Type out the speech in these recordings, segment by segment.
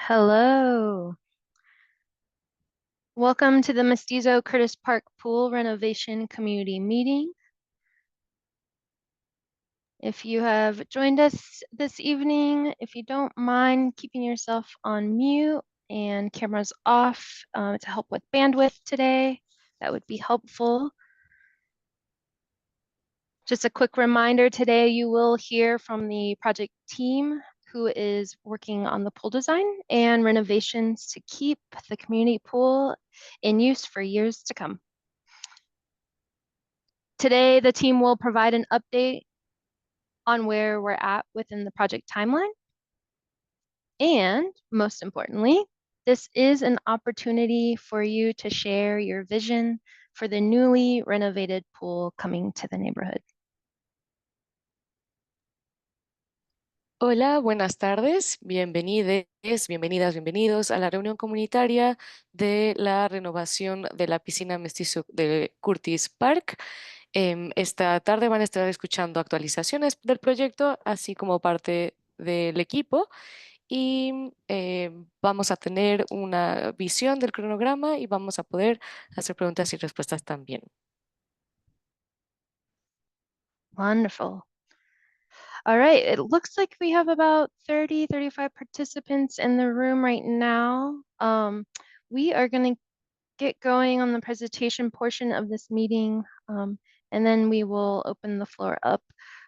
Hello. Welcome to the Mestizo-Curtis Park Pool Renovation Community Meeting. If you have joined us this evening, if you don't mind keeping yourself on mute and cameras off to help with bandwidth today, that would be helpful. Just a quick reminder, today you will hear from the project team who is working on the pool design and renovations to keep the community pool in use for years to come. Today, the team will provide an update on where we're at within the project timeline. And most importantly, this is an opportunity for you to share your vision for the newly renovated pool coming to the neighborhood. Hola, buenas tardes, bienvenidos, bienvenidos a la reunión comunitaria de la renovación de la piscina mestizo de Curtis Park. Esta tarde van a estar escuchando actualizaciones del proyecto, así como parte del equipo, y vamos a tener una visión del cronograma y vamos a poder hacer preguntas y respuestas también. Wonderful. All right, it looks like we have about 35 participants in the room right now. We are going to get going on the presentation portion of this meeting, and then we will open the floor up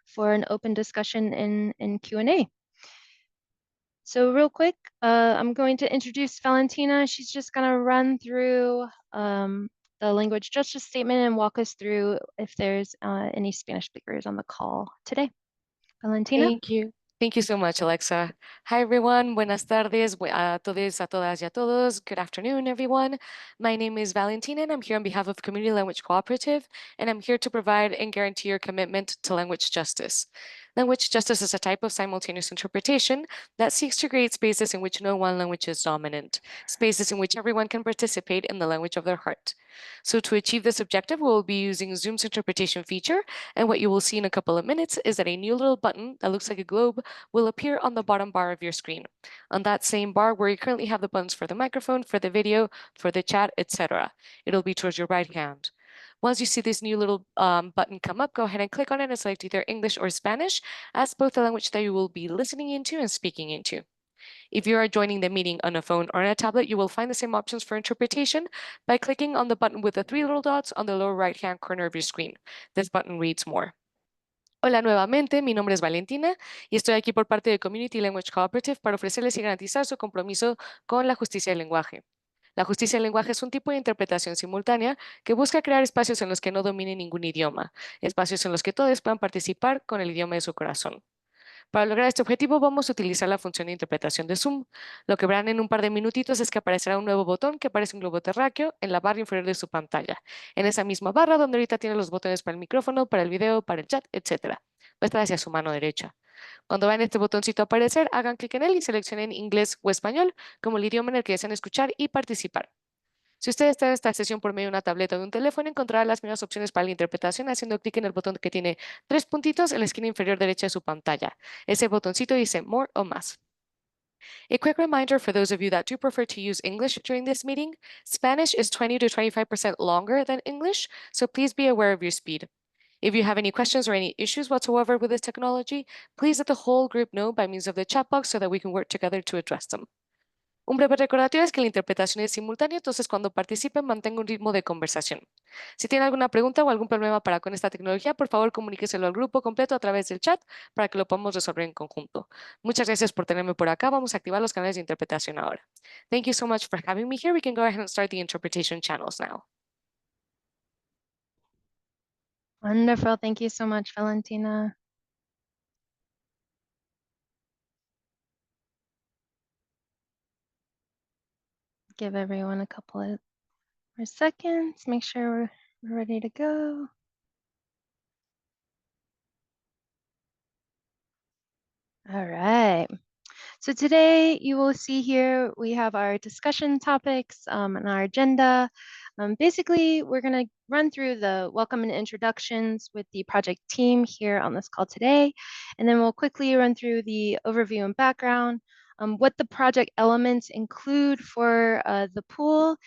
for an open discussion in Q&A. So real quick, I'm going to introduce Valentina. She's just going to run through the language justice statement and walk us through if there's any Spanish speakers on the call today. Valentina? Thank you. Thank you so much, Alexa. Hi, everyone. Buenas tardes a todos, a todas y a todos. Good afternoon, everyone. My name is Valentina, and I'm here on behalf of Community Language Cooperative, and I'm here to provide and guarantee your commitment to language justice. Language justice is a type of simultaneous interpretation that seeks to create spaces in which no one language is dominant, spaces in which everyone can participate in the language of their heart. So to achieve this objective, we will be using Zoom's interpretation feature, and what you will see in a couple of minutes is that a new little button that looks like a globe will appear on the bottom bar of your screen. On that same bar where you currently have the buttons for the microphone, for the video, for the chat, etc. It'll be towards your right hand. Once you see this new little button come up, go ahead and click on it and select either English or Spanish as both the language that you will be listening into and speaking into. If you are joining the meeting on a phone or on a tablet, you will find the same options for interpretation by clicking on the button with the three little dots on the lower right-hand corner of your screen. This button reads More. Hola nuevamente, mi nombre es Valentina y estoy aquí por parte de Community Language Cooperative para ofrecerles y garantizar su compromiso con la justicia del lenguaje. La justicia del lenguaje es un tipo de interpretación simultánea que busca crear espacios en los que no domine ningún idioma, espacios en los que todos puedan participar con el idioma de su corazón. Para lograr este objetivo vamos a utilizar la función de interpretación de Zoom. Lo que verán en un par de minutitos es que aparecerá un nuevo botón que parece un globo terráqueo en la barra inferior de su pantalla. En esa misma barra donde ahorita tiene los botones para el micrófono, para el video, para el chat, etc. Va a estar hacia su mano derecha. Cuando vean este botoncito aparecer, hagan clic en él y seleccionen inglés o español como el idioma en el que desean escuchar y participar. Si usted está en esta sesión por medio de una tableta o de un teléfono, encontrará las mismas opciones para la interpretación haciendo clic en el botón que tiene 3 puntitos en la esquina inferior derecha de su pantalla. Ese botoncito dice More o Más. A quick reminder for those of you that do prefer to use English during this meeting, Spanish is 20 to 25% longer than English, so please be aware of your speed. If you have any questions or any issues whatsoever with this technology, please let the whole group know by means of the chat box so that we can work together to address them. Un breve recordatorio es que la interpretación es simultánea, entonces cuando participen mantenga un ritmo de conversación. Si tiene alguna pregunta o algún problema con esta tecnología, por favor comuníqueselo al grupo completo a través del chat para que lo podamos resolver en conjunto. Muchas gracias por tenerme por acá. Vamos a activar los canales de interpretación ahora. Thank you so much for having me here. We can go ahead and start the interpretation channels now. Wonderful. Thank you so much, Valentina. Give everyone a couple of more seconds. Make sure we're ready to go. All right. So today you will see here we have our discussion topics and our agenda. Basically, we're going to run through the welcome and introductions with the project team here on this call today, and then we'll quickly run through the overview and background what the project elements include for the pool,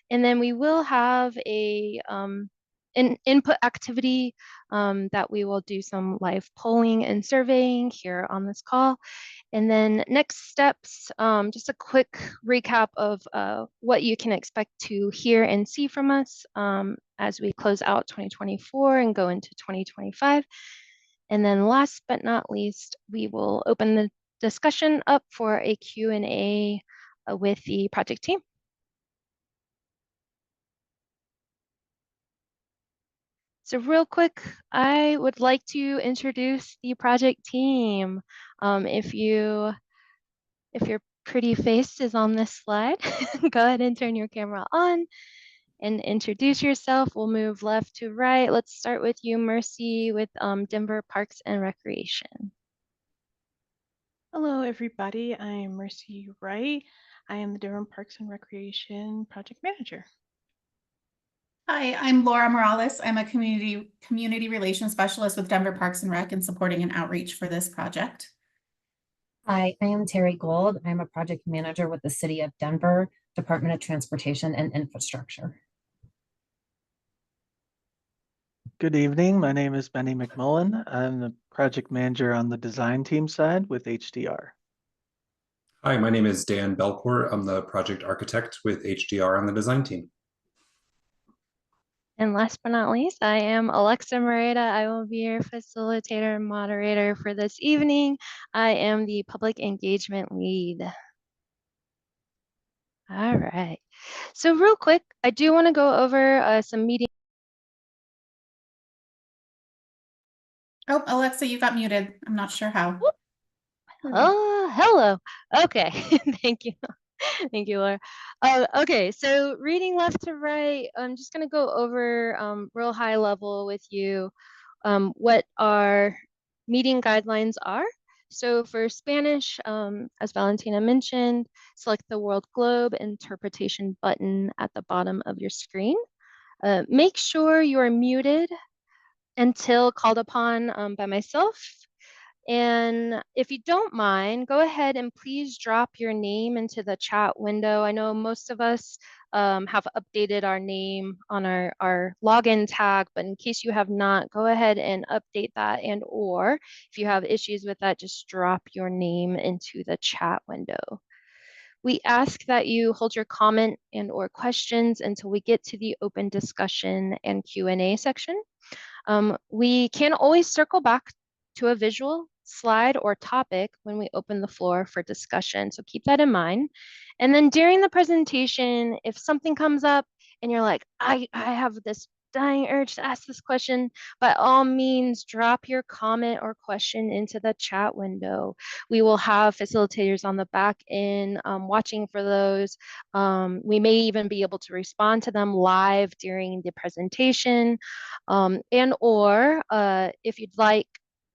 and then we will have an input activity that we will do some live polling and surveying here on this call. And then next steps, just a quick recap of what you can expect to hear and see from us as we close out 2024 and go into 2025. And then last but not least, we will open the discussion up for a Q&A with the project team. So real quick, I would like to introduce the project team. If your pretty face is on this slide, go ahead and turn your camera on and introduce yourself. We'll move left to right. Let's start with you, Mercy, with Denver Parks and Recreation. Hello, everybody. I'm Mercy Wright. I am the Durham Parks and Recreation Project Manager. Hi, I'm Laura Morales. I'm a community relations specialist with Denver Parks and Rec and supporting an outreach for this project. Hi, I am Terry Gold. I'm a project manager with the City of Denver, Department of Transportation and Infrastructure. Good evening. My name is Benny McMullen. I'm the project manager on the design team side with HDR. Hi, my name is Dan Belcourt. I'm the project architect with HDR on the design team. And last but not least, I am Alexa Moreta. I will be your facilitator and moderator for this evening. I am the public engagement lead. All right. So real quick, I do want to go over some meeting. Oh, Alexa, you got muted. I'm not sure how. Oh, hello. Okay. Thank you. Thank you, Laura. Okay, so reading left to right, I'm just going to go over real high level with you what our meeting guidelines are. So for Spanish, as Valentina mentioned, select the world globe interpretation button at the bottom of your screen. Make sure you are muted until called upon by myself. And if you don't mind, go ahead and please drop your name into the chat window. I know most of us have updated our name on our login tag, but in case you have not, go ahead and update that. And or if you have issues with that, just drop your name into the chat window. We ask that you hold your comment and or questions until we get to the open discussion and Q&A section. We can always circle back to a visual slide or topic when we open the floor for discussion. So keep that in mind. And then during the presentation, if something comes up and you're like, I have this dying urge to ask this question, by all means, drop your comment or question into the chat window. We will have facilitators on the back end watching for those. We may even be able to respond to them live during the presentation. And or if you'd like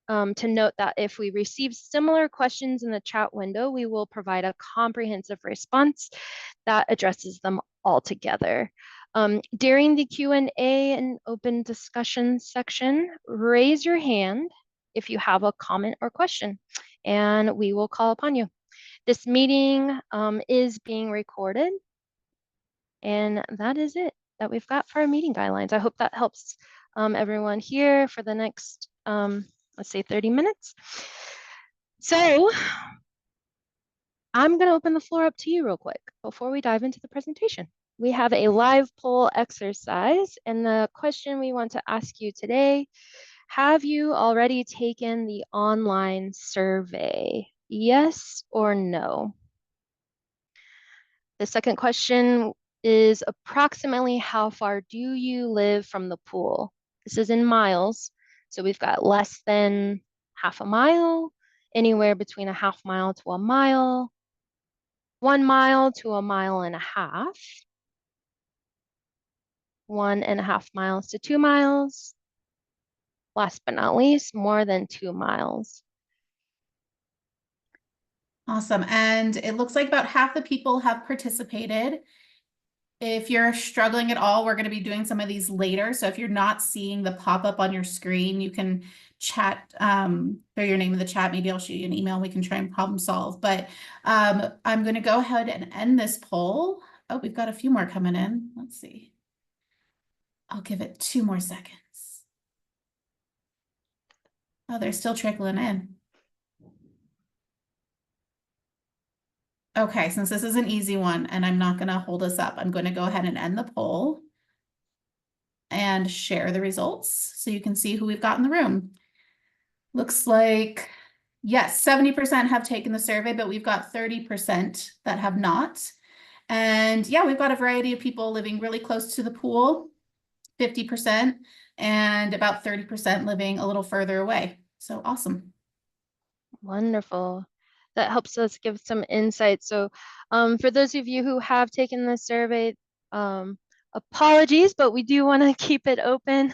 to note that if we receive similar questions in the chat window, we will provide a comprehensive response that addresses them all together. During the Q&A and open discussion section, raise your hand if you have a comment or question, and we will call upon you. This meeting is being recorded, and that is it that we've got for our meeting guidelines. I hope that helps everyone here for the next, let's say 30 minutes. So I'm going to open the floor up to you real quick before we dive into the presentation. We have a live poll exercise, and the question we want to ask you today, have you already taken the online survey? Yes or no? The second question is approximately how far do you live from the pool? This is in miles. So we've got less than half a mile, anywhere between a half mile to a mile, 1 mile to a mile and a half, 1.5 miles to 2 miles. Last but not least, more than 2 miles. Awesome. And it looks like about half the people have participated. If you're struggling at all, we're going to be doing some of these later. So if you're not seeing the pop-up on your screen, you can chat, throw your name in the chat. Maybe I'll shoot you an email. We can try and problem solve. But I'm going to go ahead and end this poll. Oh, we've got a few more coming in. Let's see. I'll give it 2 more seconds. Oh, they're still trickling in. Okay, since this is an easy one and I'm not going to hold us up, I'm going to go ahead and end the poll and share the results so you can see who we've got in the room. Looks like, yes, 70% have taken the survey, but we've got 30% that have not. And yeah, we've got a variety of people living really close to the pool, 50%, and about 30% living a little further away. So awesome. Wonderful. That helps us give some insight. So, for those of you who have taken the survey, apologies, but we do want to keep it open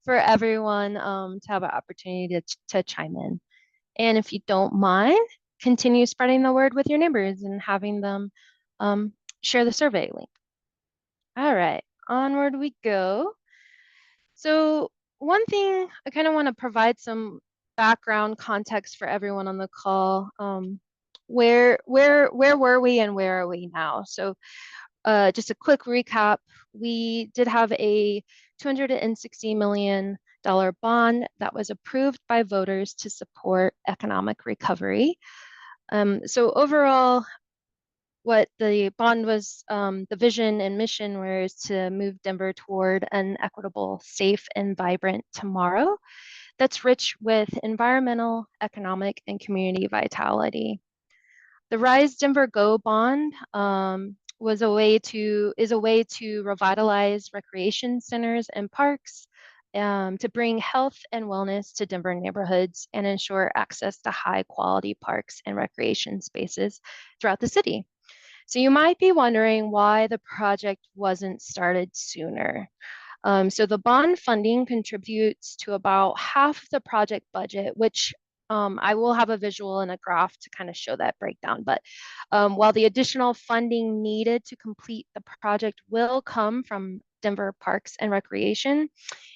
for everyone to have an opportunity to chime in. And if you don't mind, continue spreading the word with your neighbors and having them share the survey link. All right, onward we go. So one thing I kind of want to provide some background context for everyone on the call. Where were we and where are we now? So just a quick recap. We did have a $260 million bond that was approved by voters to support economic recovery. So overall, what the bond was, the vision and mission was to move Denver toward an equitable, safe, and vibrant tomorrow that's rich with environmental, economic, and community vitality. The Rise Denver Go bond is a way to revitalize recreation centers and parks, to bring health and wellness to Denver neighborhoods and ensure access to high quality parks and recreation spaces throughout the city. So you might be wondering why the project wasn't started sooner. So the bond funding contributes to about half the project budget, which I will have a visual and a graph to kind of show that breakdown. But while the additional funding needed to complete the project will come from Denver Parks and Recreation,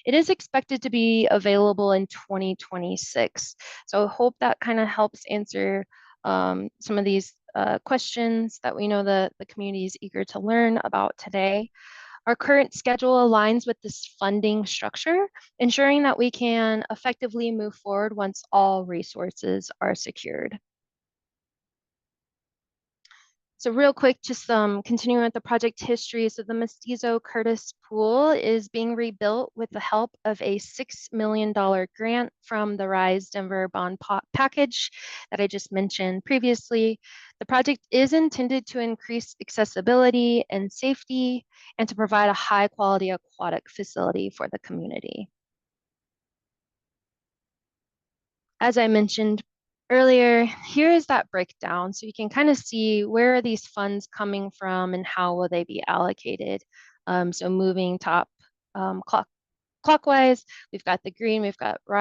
it is expected to be available in 2026. So I hope that kind of helps answer some of these questions that we know the community is eager to learn about today. Our current schedule aligns with this funding structure, ensuring that we can effectively move forward once all resources are secured. So real quick, just continuing with the project history. So the Mestizo-Curtis pool is being rebuilt with the help of a $6 million grant from the Rise Denver Bond package that I just mentioned previously. The project is intended to increase accessibility and safety and to provide a high quality aquatic facility for the community. As I mentioned earlier, here is that breakdown. So you can kind of see where are these funds coming from and how will they be allocated. So moving clockwise, we've got the green, we've got the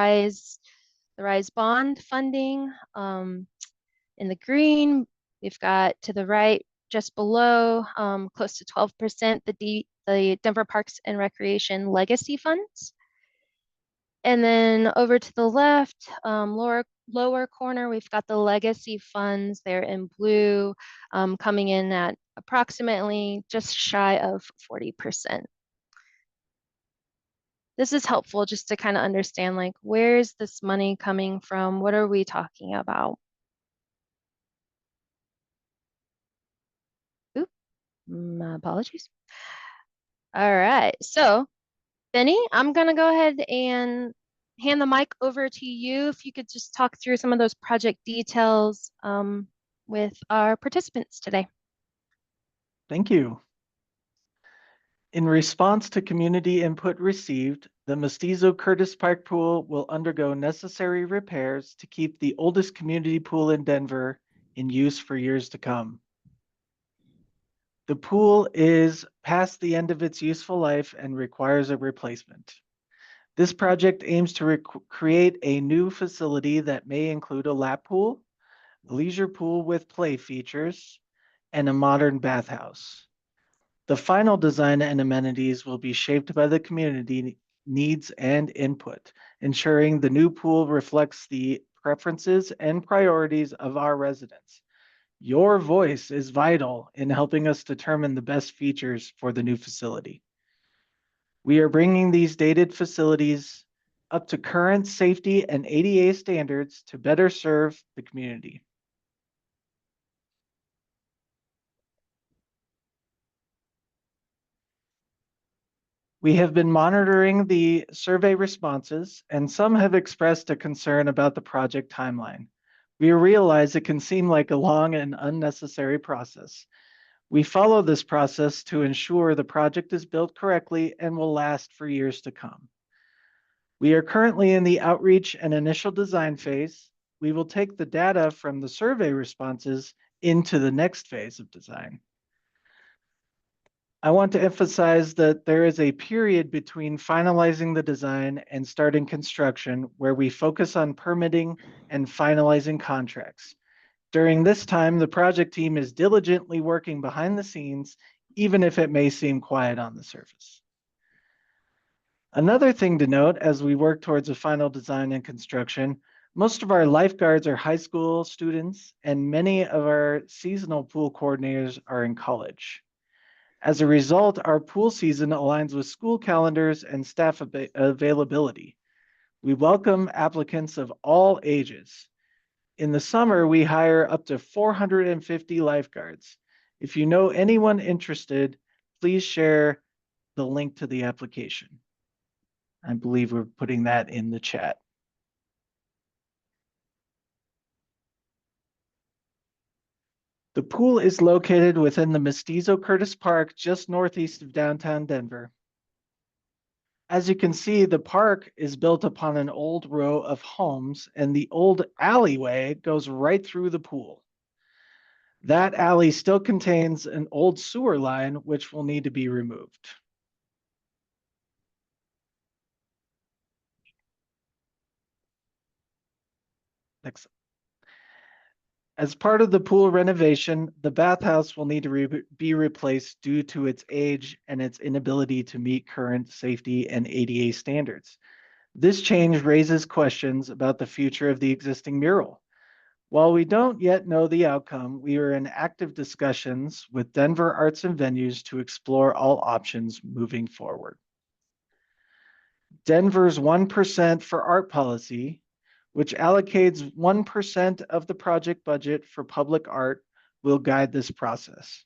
Rise bond funding. In the green, we've got to the right, just below, close to 12%, the Denver Parks and Recreation Legacy Funds. And then over to the left, lower corner, we've got the legacy funds there in blue, coming in at approximately just shy of 40%. This is helpful just to kind of understand, like, where is this money coming from? What are we talking about? Oop, my apologies. All right, so Benny, I'm gonna go ahead and hand the mic over to you. If you could just talk through some of those project details with our participants today. Thank you. In response to community input received, the Mestizo-Curtis Park Pool will undergo necessary repairs to keep the oldest community pool in Denver in use for years to come. The pool is past the end of its useful life and requires a replacement. This project aims to create a new facility that may include a lap pool, a leisure pool with play features, and a modern bathhouse. The final design and amenities will be shaped by the community needs, and input, ensuring the new pool reflects the preferences and priorities of our residents. Your voice is vital in helping us determine the best features for the new facility. We are bringing these dated facilities up to current safety and ADA standards to better serve the community. We have been monitoring the survey responses, and some have expressed a concern about the project timeline. We realize it can seem like a long and unnecessary process. We follow this process to ensure the project is built correctly and will last for years to come. We are currently in the outreach and initial design phase. We will take the data from the survey responses into the next phase of design. I want to emphasize that there is a period between finalizing the design and starting construction where we focus on permitting and finalizing contracts. During this time, the project team is diligently working behind the scenes, even if it may seem quiet on the surface. Another thing to note as we work towards a final design and construction, most of our lifeguards are high school students, and many of our seasonal pool coordinators are in college. As a result, our pool season aligns with school calendars and staff availability. We welcome applicants of all ages. In the summer, we hire up to 450 lifeguards. If you know anyone interested, please share the link to the application. I believe we're putting that in the chat. The pool is located within the Mestizo-Curtis Park, just northeast of downtown Denver. As you can see, the park is built upon an old row of homes, and the old alleyway goes right through the pool. That alley still contains an old sewer line, which will need to be removed. Next. As part of the pool renovation, the bathhouse will need to be replaced due to its age and its inability to meet current safety and ADA standards. This change raises questions about the future of the existing mural. While we don't yet know the outcome, we are in active discussions with Denver Arts and Venues to explore all options moving forward. Denver's 1% for art policy, which allocates 1% of the project budget for public art, will guide this process.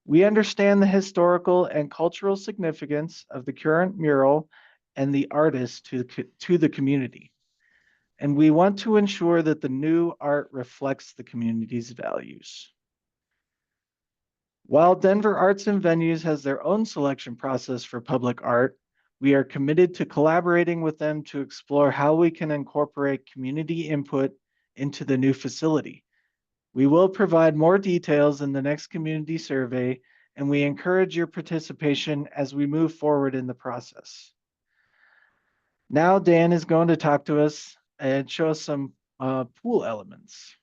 We understand the historical and cultural significance of the current mural and the artist to the community. And we want to ensure that the new art reflects the community's values. While Denver Arts and Venues has their own selection process for public art, we are committed to collaborating with them to explore how we can incorporate community input into the new facility. We will provide more details in the next community survey, and we encourage your participation as we move forward in the process. Now Dan is going to talk to us and show us some pool elements.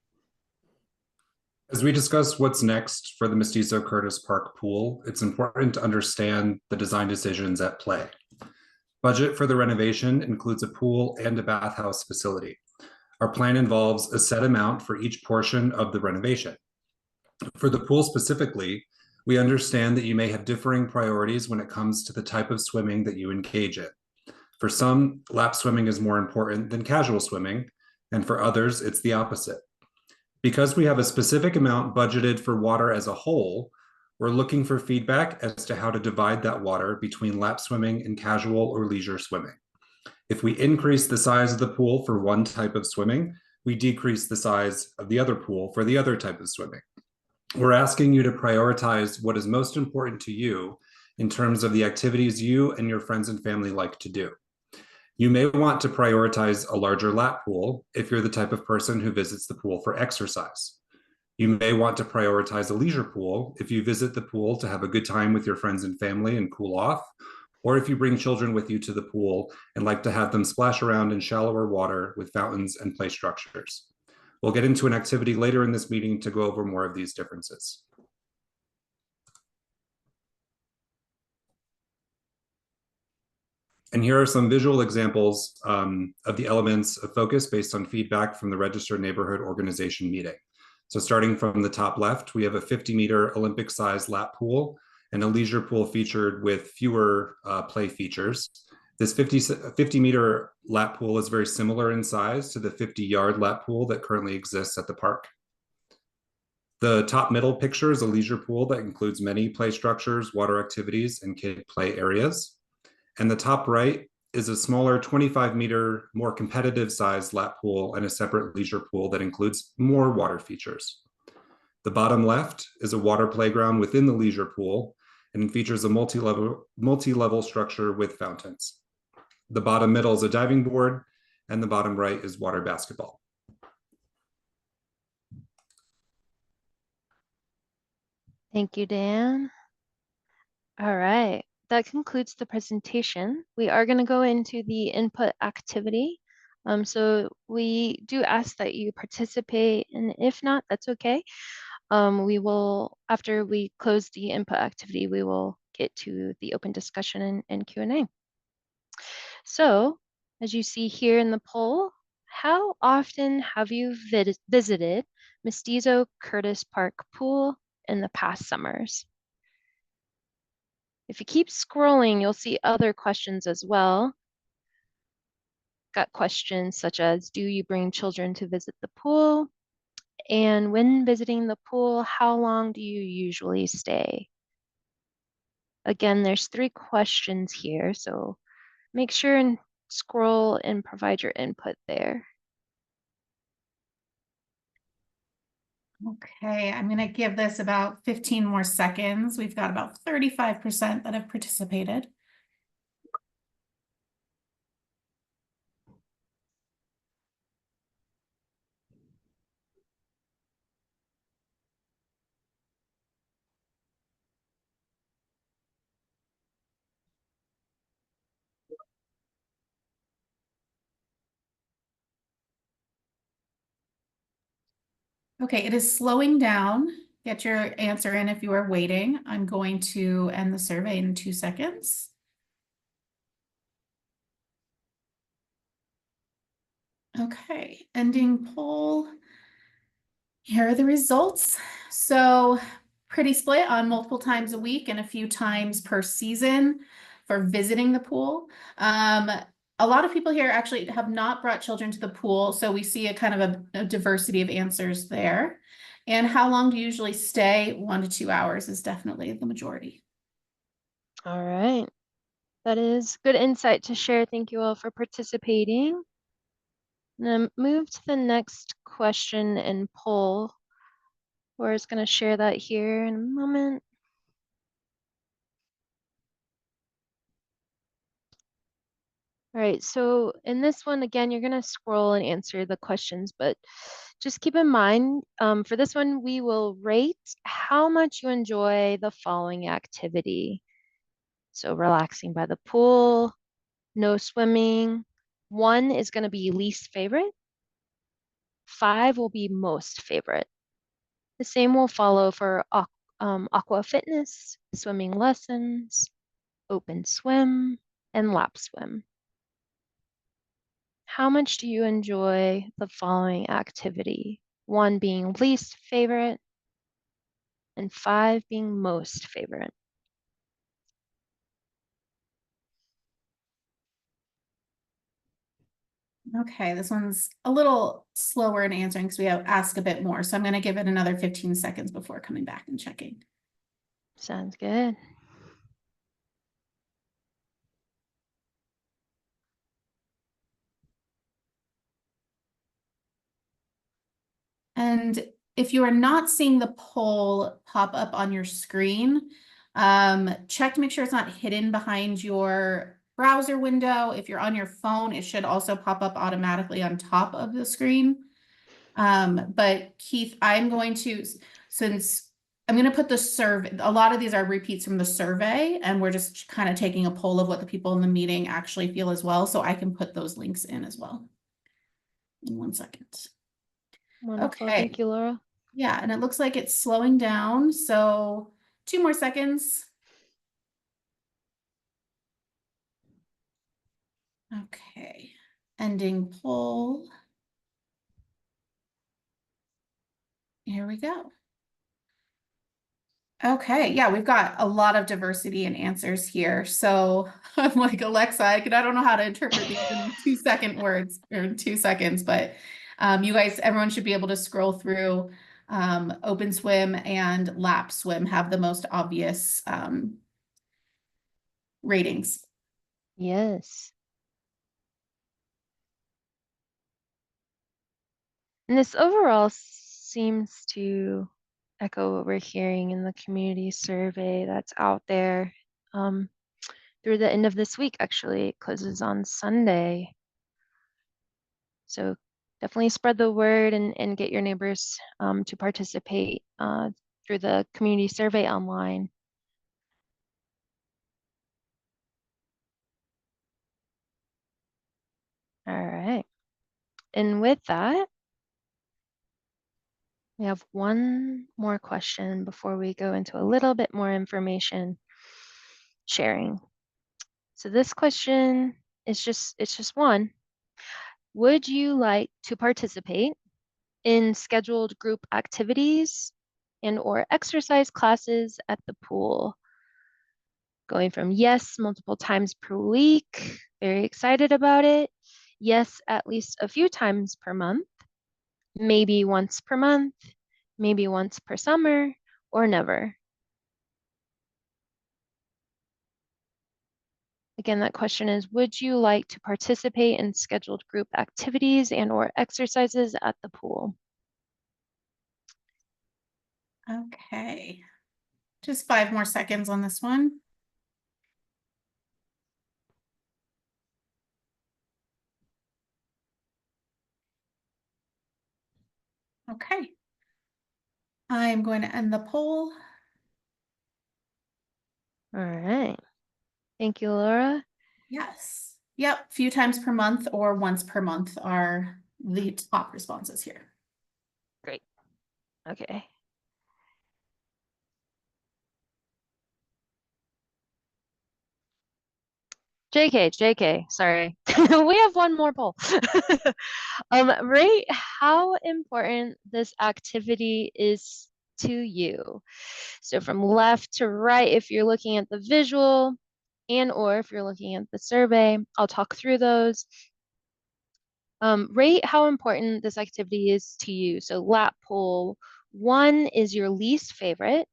As we discuss what's next for the Mestizo-Curtis Park pool, it's important to understand the design decisions at play. Budget for the renovation includes a pool and a bathhouse facility. Our plan involves a set amount for each portion of the renovation. For the pool specifically, we understand that you may have differing priorities when it comes to the type of swimming that you engage in. For some, lap swimming is more important than casual swimming, and for others, it's the opposite. Because we have a specific amount budgeted for water as a whole, we're looking for feedback as to how to divide that water between lap swimming and casual or leisure swimming. If we increase the size of the pool for one type of swimming, we decrease the size of the other pool for the other type of swimming. We're asking you to prioritize what is most important to you in terms of the activities you and your friends and family like to do. You may want to prioritize a larger lap pool if you're the type of person who visits the pool for exercise. You may want to prioritize a leisure pool if you visit the pool to have a good time with your friends and family and cool off, or if you bring children with you to the pool and like to have them splash around in shallower water with fountains and play structures. We'll get into an activity later in this meeting to go over more of these differences. And here are some visual examples of the elements of focus based on feedback from the Registered Neighborhood Organization meeting. So starting from the top left, we have a 50-meter Olympic-sized lap pool and a leisure pool featured with fewer play features. This 50-meter lap pool is very similar in size to the 50-yard lap pool that currently exists at the park. The top middle picture is a leisure pool that includes many play structures, water activities, and kid play areas. And the top right is a smaller 25-meter, more competitive sized lap pool and a separate leisure pool that includes more water features. The bottom left is a water playground within the leisure pool and features a multi-level structure with fountains. The bottom middle is a diving board, and the bottom right is water basketball. Thank you, Dan. All right, that concludes the presentation. We are going to go into the input activity. So we do ask that you participate, and if not, that's okay. We will, after we close the input activity, we will get to the open discussion and Q&A. So, as you see here in the poll, how often have you visited Mestizo-Curtis Park Pool in the past summers? If you keep scrolling, you'll see other questions as well. Got questions such as, do you bring children to visit the pool? And when visiting the pool, how long do you usually stay? Again, there's 3 questions here, so make sure and scroll and provide your input there. Okay, I'm going to give this about 15 more seconds. We've got about 35% that have participated. Okay, it is slowing down. Get your answer in if you are waiting. I'm going to end the survey in 2 seconds. Okay, ending poll. Here are the results. So pretty split on multiple times a week and a few times per season for visiting the pool. A lot of people here actually have not brought children to the pool, so we see a kind of a diversity of answers there. And how long do you usually stay? 1 to 2 hours is definitely the majority. All right. That is good insight to share. Thank you all for participating. Then move to the next question and poll. We're just going to share that here in a moment. All right, so in this one, again, you're going to scroll and answer the questions, but just keep in mind, for this one, we will rate how much you enjoy the following activity. So relaxing by the pool, no swimming. 1 is going to be least favorite. 5 will be most favorite. The same will follow for aqua fitness, swimming lessons, open swim, and lap swim. How much do you enjoy the following activity? 1 being least favorite and 5 being most favorite. Okay, this one's a little slower in answering because we have asked a bit more. So I'm going to give it another 15 seconds before coming back and checking. Sounds good. And if you are not seeing the poll pop up on your screen, check to make sure it's not hidden behind your browser window. If you're on your phone, it should also pop up automatically on top of the screen. But Keith, I'm going to, since I'm going to put the survey, a lot of these are repeats from the survey, and we're just kind of taking a poll of what the people in the meeting actually feel as well. So I can put those links in as well. In 1 second. Wonderful. Okay. Thank you, Laura. Yeah, and it looks like it's slowing down. So 2 more seconds. Okay, ending poll. Here we go. Okay, yeah, we've got a lot of diversity in answers here. So I'm like, Alexa, I don't know how to interpret these in 2-second words or in 2 seconds, but you guys, everyone should be able to scroll through. Open swim and lap swim have the most obvious ratings. Yes. And this overall seems to echo what we're hearing in the community survey that's out there through the end of this week. Actually, it closes on Sunday. So definitely spread the word and get your neighbors to participate through the community survey online. All right. And with that, we have one more question before we go into a little bit more information sharing. So this question is it's just one. Would you like to participate in scheduled group activities and or exercise classes at the pool? Going from yes, multiple times per week, very excited about it. Yes, at least a few times per month, maybe once per month, maybe once per summer, or never. Again, that question is, would you like to participate in scheduled group activities and or exercises at the pool? Okay, just 5 more seconds on this one. Okay. I'm going to end the poll. All right. Thank you, Laura. Yes. Yep. Few times per month or once per month are the top responses here. Great. Okay. JK, sorry. We have one more poll. Rate how important this activity is to you. So from left to right, if you're looking at the visual and or if you're looking at the survey, I'll talk through those. Rate how important this activity is to you. So lap pool, 1 is your least favorite,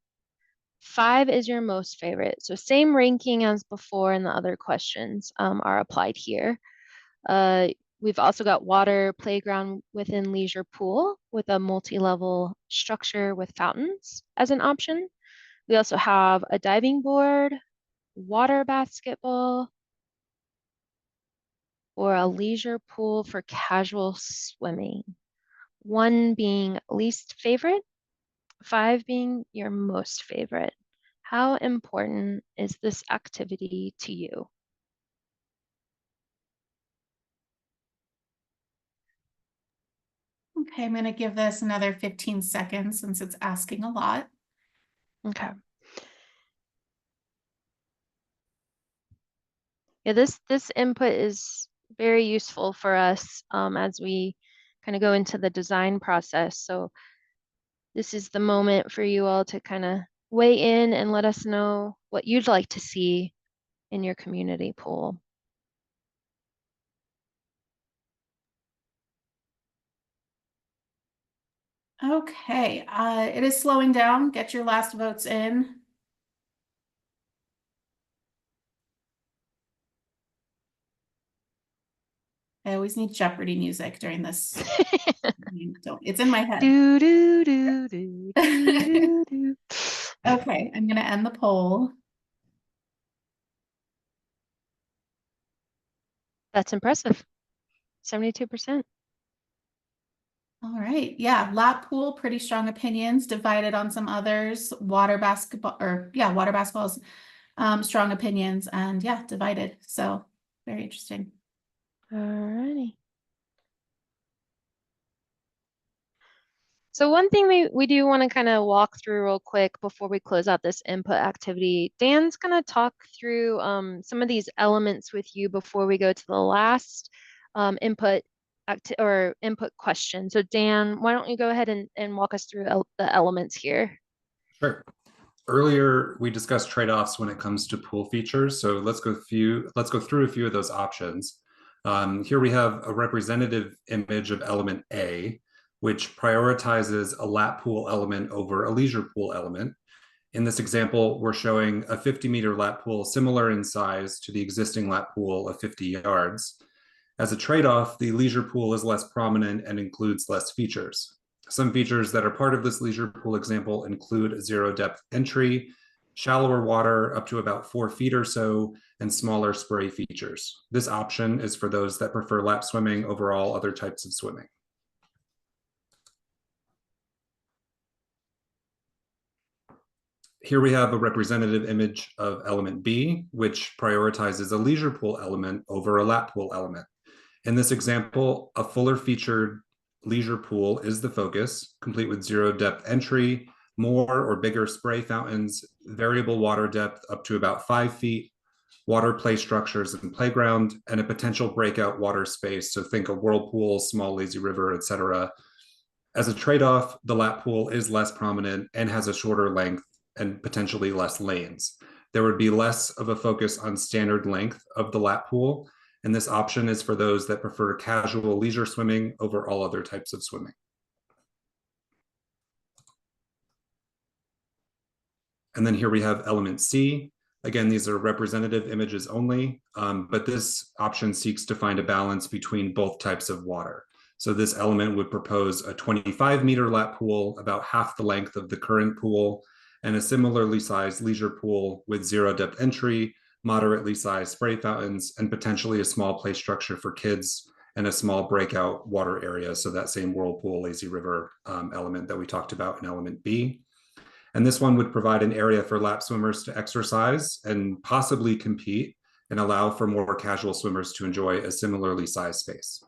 5 is your most favorite. So same ranking as before in the other questions are applied here. We've also got water playground within leisure pool with a multi-level structure with fountains as an option. We also have a diving board, water basketball, or a leisure pool for casual swimming. 1 being least favorite, 5 being your most favorite. How important is this activity to you? Okay, I'm going to give this another 15 seconds since it's asking a lot. Okay. Yeah, this input is very useful for us as we kind of go into the design process. So this is the moment for you all to kind of weigh in and let us know what you'd like to see in your community pool. Okay, it is slowing down. Get your last votes in. I always need Jeopardy music during this. It's in my head. Do, do, do, do, do, do, do. Okay, I'm going to end the poll. That's impressive. 72%. All right, yeah, lap pool, pretty strong opinions, divided on some others. Water basketball, or yeah, water basketballs, strong opinions, and yeah, divided. So very interesting. All righty. So one thing we do want to kind of walk through real quick before we close out this input activity. Dan's going to talk through some of these elements with you before we go to the last input input question. So Dan, why don't you go ahead and walk us through the elements here? Sure. Earlier, we discussed trade-offs when it comes to pool features. So let's go through a few of those options. Here we have a representative image of element A, which prioritizes a lap pool element over a leisure pool element. In this example, we're showing a 50-meter lap pool similar in size to the existing lap pool of 50 yards. As a trade-off, the leisure pool is less prominent and includes less features. Some features that are part of this leisure pool example include zero depth entry, shallower water up to about 4 feet or so, and smaller spray features. This option is for those that prefer lap swimming over all other types of swimming. Here we have a representative image of element B, which prioritizes a leisure pool element over a lap pool element. In this example, a fuller featured leisure pool is the focus, complete with zero depth entry, more or bigger spray fountains, variable water depth up to about 5 feet, water play structures and playground, and a potential breakout water space. So think a whirlpool, small lazy river, etc. As a trade-off, the lap pool is less prominent and has a shorter length and potentially less lanes. There would be less of a focus on standard length of the lap pool, and this option is for those that prefer casual leisure swimming over all other types of swimming. And then here we have element C. Again, these are representative images only, but this option seeks to find a balance between both types of water. So this element would propose a 25-meter lap pool, about half the length of the current pool, and a similarly sized leisure pool with zero depth entry, moderately sized spray fountains, and potentially a small play structure for kids and a small breakout water area. So that same whirlpool, lazy river element that we talked about in element B. And this one would provide an area for lap swimmers to exercise and possibly compete and allow for more casual swimmers to enjoy a similarly sized space.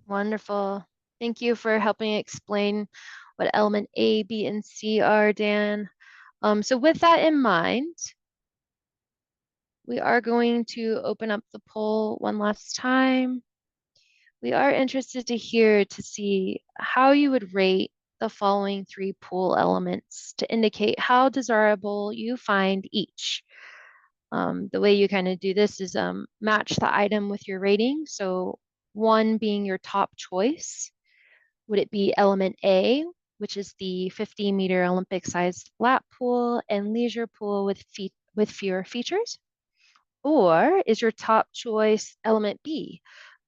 Wonderful. Thank you for helping explain what element A, B, and C are, Dan. So with that in mind, we are going to open up the poll one last time. We are interested to hear to see how you would rate the following 3 pool elements to indicate how desirable you find each. The way you kind of do this is match the item with your rating. So 1 being your top choice. Would it be element A, which is the 50-meter Olympic-sized lap pool and leisure pool with fewer features? Or is your top choice element B,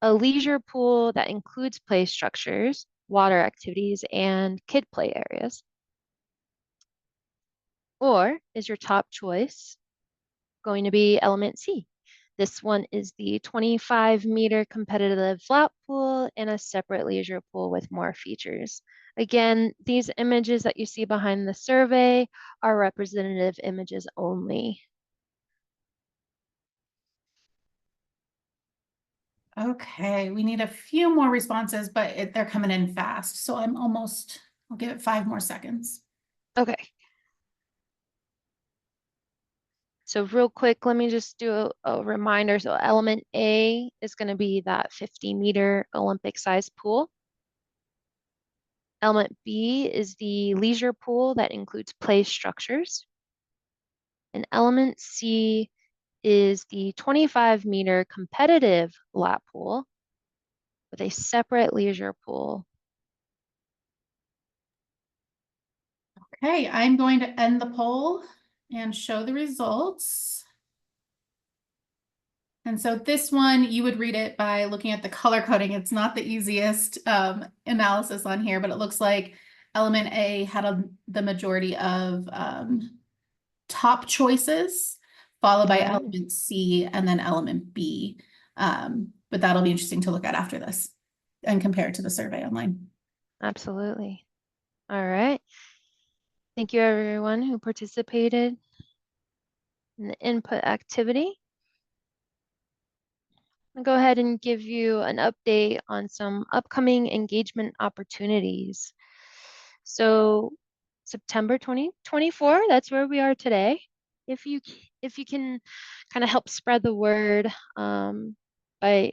a leisure pool that includes play structures, water activities, and kid play areas? Or is your top choice going to be element C? This one is the 25-meter competitive lap pool and a separate leisure pool with more features. Again, these images that you see behind the survey are representative images only. Okay, we need a few more responses, but they're coming in fast. So I'll give it 5 more seconds. Okay. So real quick, let me just do a reminder. So element A is going to be that 50-meter Olympic-sized pool. Element B is the leisure pool that includes play structures. And element C is the 25-meter competitive lap pool with a separate leisure pool. Okay, I'm going to end the poll and show the results. And so this one, you would read it by looking at the color coding. It's not the easiest analysis on here, but it looks like element A had the majority of top choices, followed by element C and then element B. But that'll be interesting to look at after this and compare it to the survey online. Absolutely. All right. Thank you everyone who participated in the input activity. I'll go ahead and give you an update on some upcoming engagement opportunities. So September 2024, that's where we are today. If you can kind of help spread the word by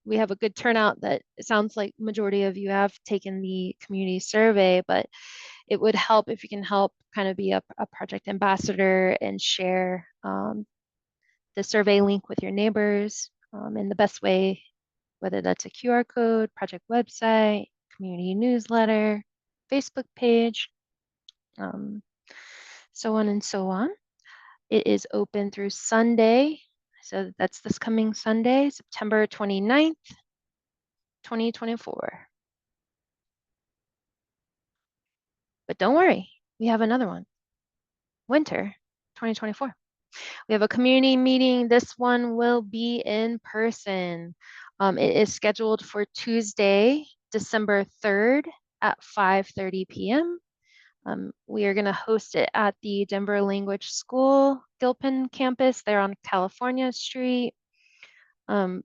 we have a good turnout that it sounds like majority of you have taken the community survey, but it would help if you can help kind of be a project ambassador and share the survey link with your neighbors in the best way, whether that's a QR code, project website, community newsletter, Facebook page, um, so on and so on. It is open through Sunday. So that's this coming Sunday, September 29th, 2024. But don't worry, we have another one. Winter 2024. We have a community meeting. This one will be in person. It is scheduled for Tuesday, December 3rd at 5:30 p.m. We are going to host it at the Denver Language School Gilpin campus there on California Street. What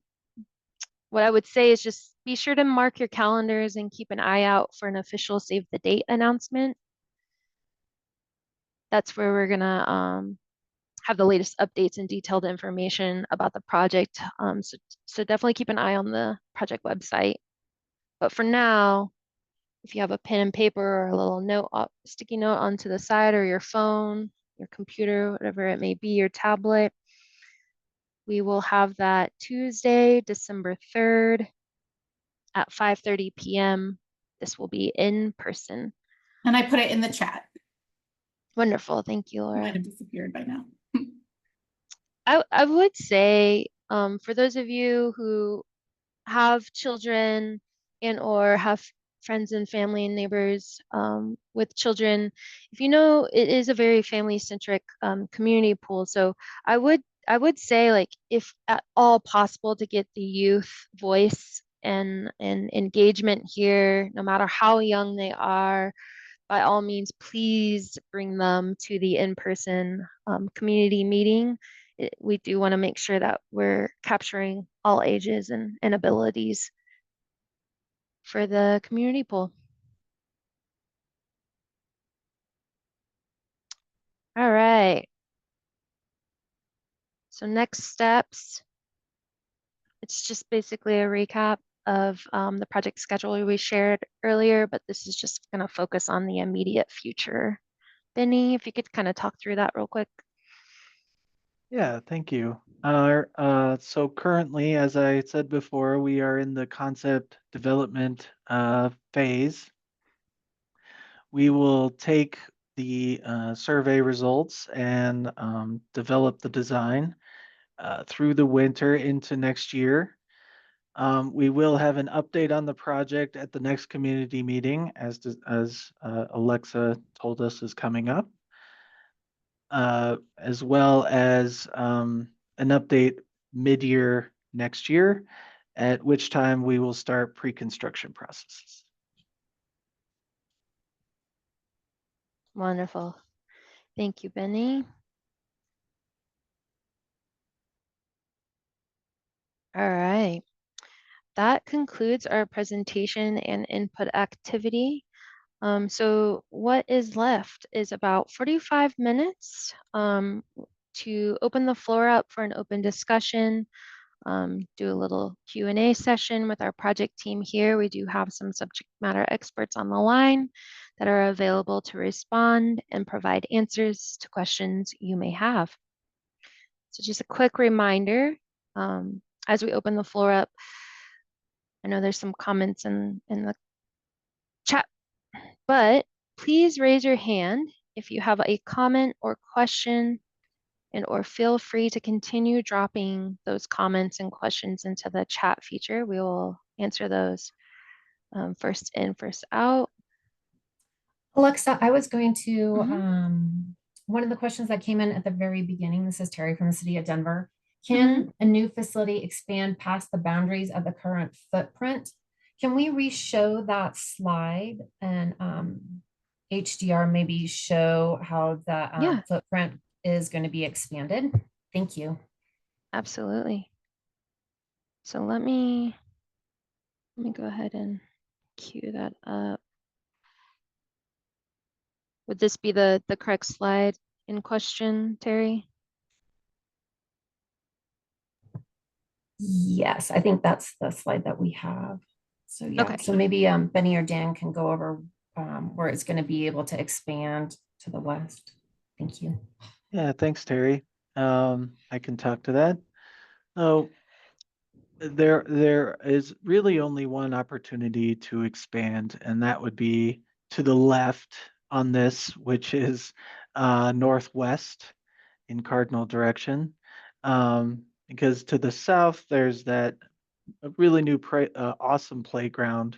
I would say is just be sure to mark your calendars and keep an eye out for an official save the date announcement. That's where we're going to have the latest updates and detailed information about the project. So definitely keep an eye on the project website. But for now, if you have a pen and paper or a little note, sticky note onto the side or your phone, your computer, whatever it may be, your tablet, we will have that Tuesday, December 3rd at 5:30 p.m. This will be in person. And I put it in the chat. Wonderful. Thank you, It Laura. might have disappeared by now. I would say for those of you who have children and or have friends and family and neighbors with children, if you know it is a very family-centric community pool, so I would say like if at all possible to get the youth voice and engagement here, no matter how young they are, by all means, please bring them to the in-person community meeting. We do want to make sure that we're capturing all ages and abilities for the community pool. All right. So next steps, it's just basically a recap of the project schedule we shared earlier, but this is just going to focus on the immediate future. Benny, if you could kind of talk through that real quick. Yeah, thank you. So currently, as I said before, we are in the concept development phase. We will take the survey results and develop the design through the winter into next year. We will have an update on the project at the next community meeting, as Alexa told us is coming up, as well as an update mid-year next year, at which time we will start pre-construction processes. Wonderful. Thank you, Benny. All right. That concludes our presentation and input activity. So what is left is about 45 minutes to open the floor up for an open discussion, do a little Q&A session with our project team here. We do have some subject matter experts on the line that are available to respond and provide answers to questions you may have. So just a quick reminder, as we open the floor up, I know there's some comments in the chat, but please raise your hand if you have a comment or question, and or feel free to continue dropping those comments and questions into the chat feature. We will answer those first in, first out. Alexa, I was going to, one of the questions that came in at the very beginning, this is Terry from the city of Denver. Can a new facility expand past the boundaries of the current footprint? Can we re-show that slide and HDR maybe show how the Yeah. footprint is going to be expanded? Thank you. Absolutely. So let me go ahead and cue that up. Would this be the correct slide in question, Terry? Yes, I think that's the slide that we have. So yeah, Okay. so maybe Benny or Dan can go over where it's going to be able to expand to the west. Thank you. Yeah, thanks, Terry. I can talk to that. So there is really only one opportunity to expand, and that would be to the left on this, which is northwest in cardinal direction. Because to the south, there's that really new awesome playground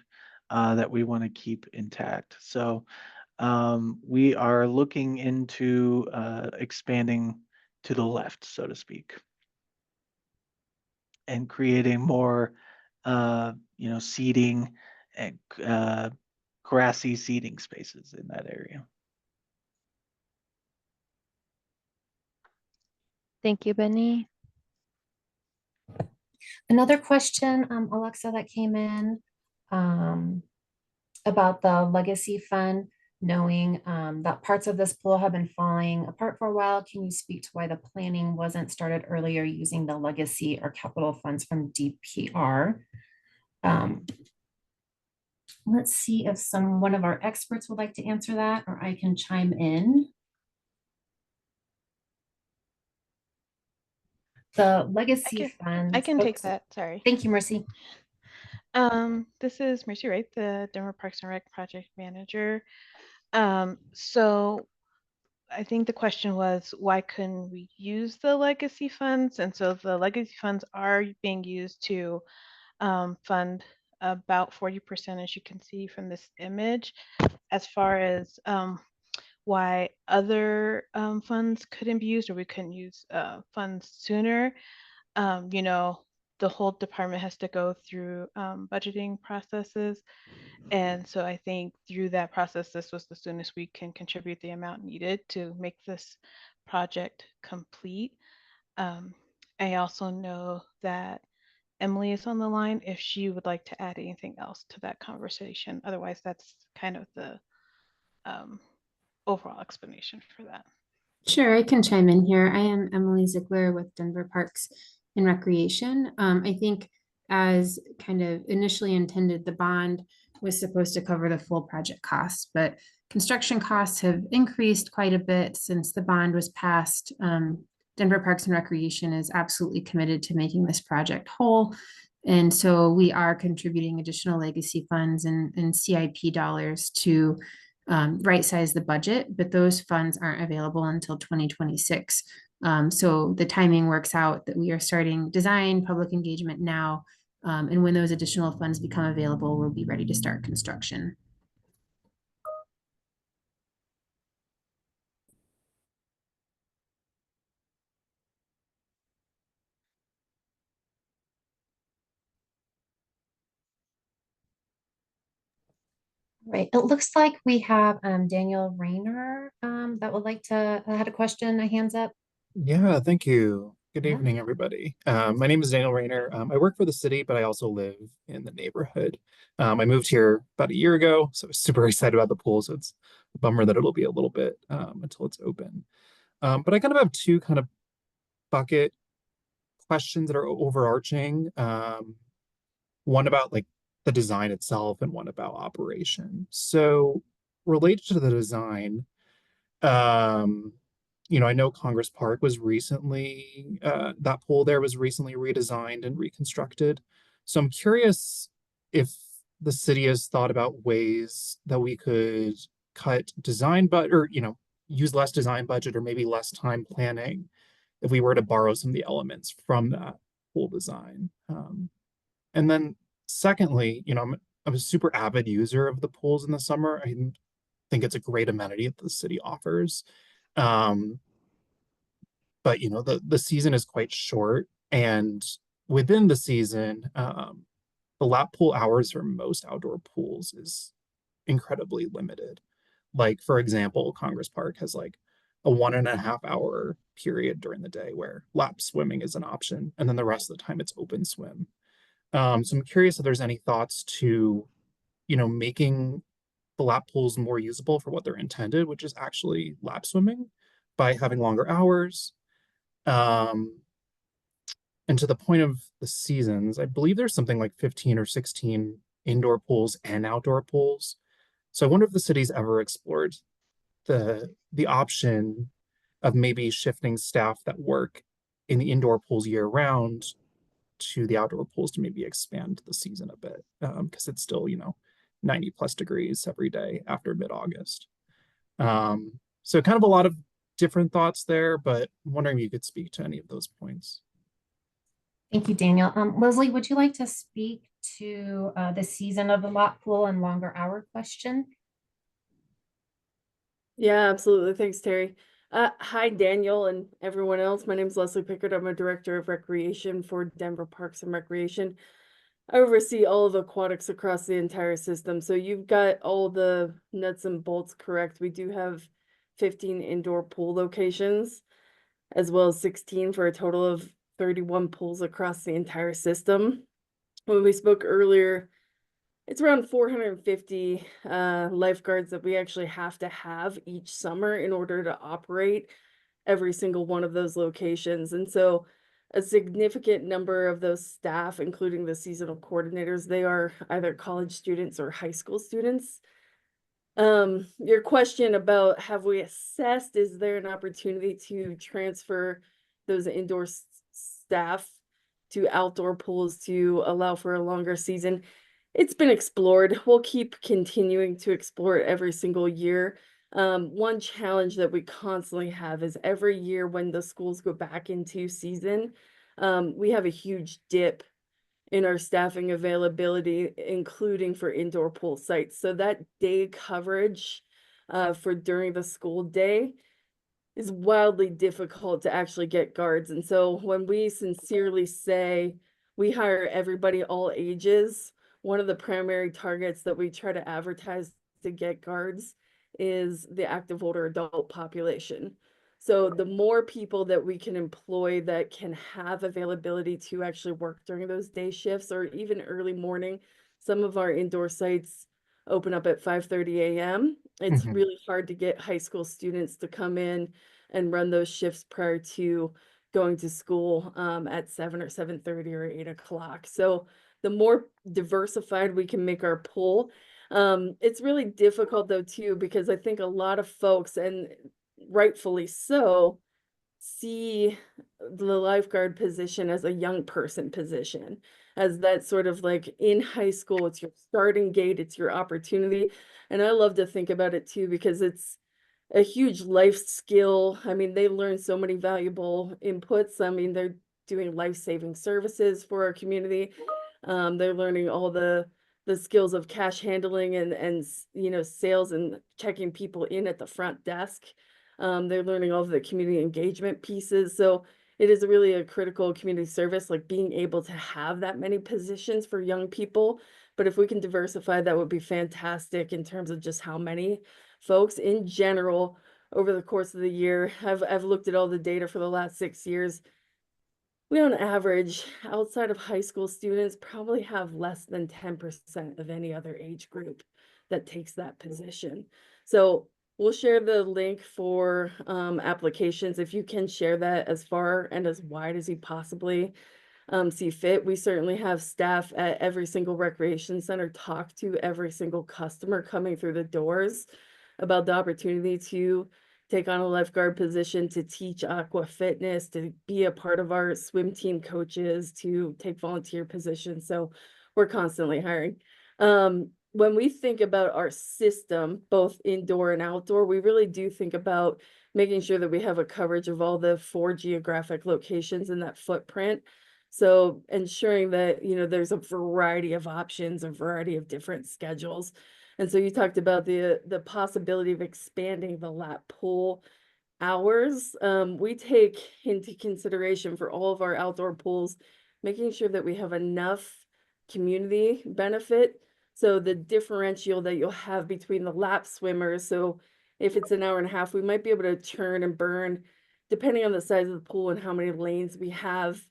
that we want to keep intact. So we are looking into expanding to the left, so to speak, and creating more, seating and grassy seating spaces in that area. Thank you, Benny. Another question, Alexa, that came in about the legacy fund, knowing that parts of this pool have been falling apart for a while. Can you speak to why the planning wasn't started earlier using the legacy or capital funds from DPR? Let's see if one of our experts would like to answer that, or I can chime in. The legacy funds. I can take that. Sorry. Thank you, Mercy. This is Mercy Wright, the Denver Parks and Rec project manager. So I think the question was, why couldn't we use the legacy funds? And so the legacy funds are being used to fund about 40%, as you can see from this image. As far as why other funds couldn't be used, or we couldn't use funds sooner, the whole department has to go through budgeting processes. And so I think through that process, this was the soonest we can contribute the amount needed to make this project complete. I also know that Emily is on the line if she would like to add anything else to that conversation. Otherwise, that's kind of the overall explanation for that. Sure, I can chime in here. I am Emily Ziegler with Denver Parks and Recreation. I think as kind of initially intended, the bond was supposed to cover the full project costs, but construction costs have increased quite a bit since the bond was passed. Denver Parks and Recreation is absolutely committed to making this project whole. And so we are contributing additional legacy funds and CIP dollars to right size the budget, but those funds aren't available until 2026. So the timing works out that we are starting design, public engagement now. And when those additional funds become available, we'll be ready to start construction. Right. It looks like we have Daniel Rayner that would like to had a question, a hands up. Yeah, thank you. Good Yeah. evening, everybody. My name is Daniel Rayner. I work for the city, but I also live in the neighborhood. I moved here about a year ago, so I was super excited about the pool. So it's a bummer that it'll be a little bit until it's open. But I kind of have two kind of bucket questions that are overarching. One about like the design itself and one about operation. So related to the design, um, I know Congress Park was recently, that pool there was recently redesigned and reconstructed. So I'm curious if the city has thought about ways that we could cut design, or, use less design budget or maybe less time planning if we were to borrow some of the elements from that pool design. And then secondly, I'm a super avid user of the pools in the summer. I think it's a great amenity that the city offers. Um, but the season is quite short, and within the season, the lap pool hours for most outdoor pools is incredibly limited. Like, for example, Congress Park has like a 1.5 hour period during the day where lap swimming is an option, and then the rest of the time it's open swim. So I'm curious if there's any thoughts to, making the lap pools more usable for what they're intended, which is actually lap swimming by having longer hours. Um, and to the point of the seasons, I believe there's something like 15 or 16 indoor pools and outdoor pools. So I wonder if the city's ever explored the option of maybe shifting staff that work in the indoor pools year round to the outdoor pools to maybe expand the season a bit, because it's still 90 plus degrees every day after mid-August. So kind of a lot of different thoughts there, but I'm wondering if you could speak to any of those points. Thank you, Daniel. Leslie, would you like to speak to the season of the lap pool and longer hour question? Yeah, absolutely. Thanks, Terry. Hi, Daniel and everyone else. My name is Leslie Pickard. I'm a director of recreation for Denver Parks and Recreation. I oversee all of aquatics across the entire system. So you've got all the nuts and bolts correct. We do have 15 indoor pool locations, as well as 16 for a total of 31 pools across the entire system. When we spoke earlier, it's around 450 lifeguards that we actually have to have each summer in order to operate every single one of those locations. And so a significant number of those staff, including the seasonal coordinators, they are either college students or high school students. Your question about have we assessed, is there an opportunity to transfer those indoor staff to outdoor pools to allow for a longer season? It's been explored. We'll keep continuing to explore it every single year. One challenge that we constantly have is every year when the schools go back into season, we have a huge dip in our staffing availability, including for indoor pool sites. So that day coverage for during the school day is wildly difficult to actually get guards. And so when we sincerely say we hire everybody all ages, one of the primary targets that we try to advertise to get guards is the active older adult population. So the more people that we can employ that can have availability to actually work during those day shifts or even early morning, some of our indoor sites open up at 5:30 a.m. It's really hard to get high school students to come in and run those shifts prior to going to school at 7 or 7:30 or 8 o'clock. So the more diversified we can make our pool, it's really difficult though too, because I think a lot of folks, and rightfully so, see the lifeguard position as a young person position, as that sort of like in high school, it's your starting gate, it's your opportunity. And I love to think about it too, because it's a huge life skill. I mean, they learn so many valuable inputs. I mean, they're doing life-saving services for our community. They're learning all the skills of cash handling and sales and checking people in at the front desk. They're learning all of the community engagement pieces. So it is really a critical community service, like being able to have that many positions for young people. But if we can diversify, that would be fantastic in terms of just how many folks in general over the course of the year. I've looked at all the data for the last 6 years. We on average, outside of high school students, probably have less than 10% of any other age group that takes that position. So we'll share the link for applications. If you can share that as far and as wide as you possibly see fit. We certainly have staff at every single recreation center talk to every single customer coming through the doors about the opportunity to take on a lifeguard position, to teach aqua fitness, to be a part of our swim team coaches, to take volunteer positions. So we're constantly hiring. When we think about our system, both indoor and outdoor, we really do think about making sure that we have a coverage of all the 4 geographic locations in that footprint. So ensuring that, there's a variety of options, a variety of different schedules. And so you talked about the possibility of expanding the lap pool hours. We take into consideration for all of our outdoor pools, making sure that we have enough community benefit. So the differential that you'll have between the lap swimmers. So if it's an hour and a half, we might be able to churn and burn, depending on the size of the pool and how many lanes we have,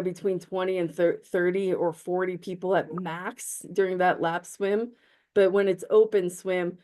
between 20 and 30 or 40 people at max during that lap swim. But when it's open swim,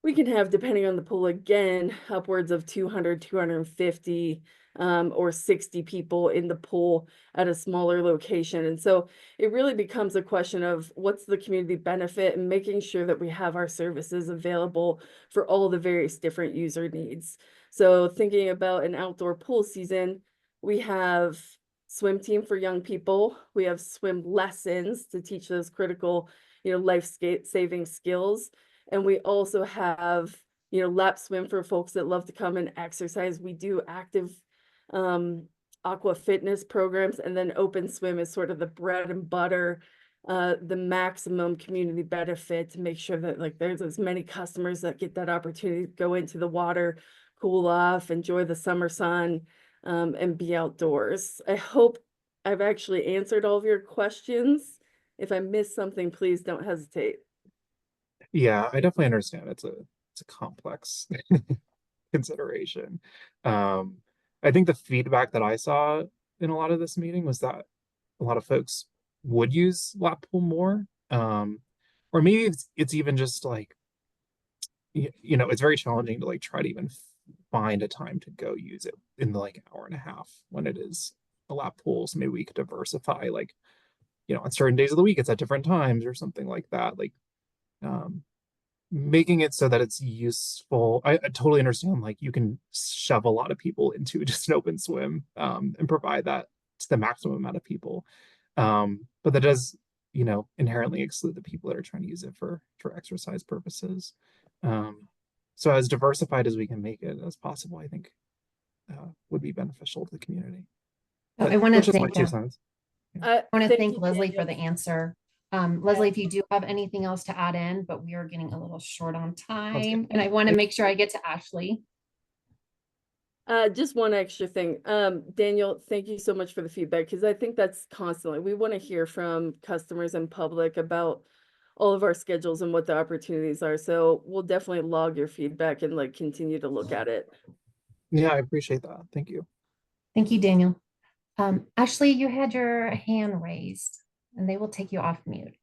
we can have, depending on the pool, again, upwards of 200, 250, or 60 people in the pool at a smaller location. And so it really becomes a question of what's the community benefit and making sure that we have our services available for all the various different user needs. So thinking about an outdoor pool season, we have swim team for young people. We have swim lessons to teach those critical, life-saving skills. And we also have, lap swim for folks that love to come and exercise. We do active aqua fitness programs, and then open swim is sort of the bread and butter, the maximum community benefit to make sure that like there's as many customers that get that opportunity to go into the water, cool off, enjoy the summer sun, and be outdoors. I hope I've actually answered all of your questions. If I missed something, please don't hesitate. Yeah, I definitely understand. It's a complex consideration. I think the feedback that I saw in a lot of this meeting was that a lot of folks would use lap pool more. Or maybe it's even just like, it's very challenging to like try to even find a time to go use it in the like hour and a half when it is a lap pool. So maybe we could diversify, like, on certain days of the week, it's at different times or something like that. Like, making it so that it's useful. I totally understand, like, you can shove a lot of people into just an open swim, and provide that to the maximum amount of people. But that does, inherently exclude the people that are trying to use it for exercise purposes. So as diversified as we can make it as possible, I think would be beneficial to the community. Oh, But I want that's to just my thank 2 cents. I want to Thank thank you, Leslie Daniel. for the answer. Leslie, if you do have anything else to add in, but we are getting a little short on time, and I want to make sure I get to Ashley. Just one extra thing. Daniel, thank you so much for the feedback, because I think that's constantly, we want to hear from customers and public about all of our schedules and what the opportunities are. So we'll definitely log your feedback and like continue to look at it. Yeah, I appreciate that. Thank you. Thank you, Daniel. Ashley, you had your hand raised, and they will take you off mute.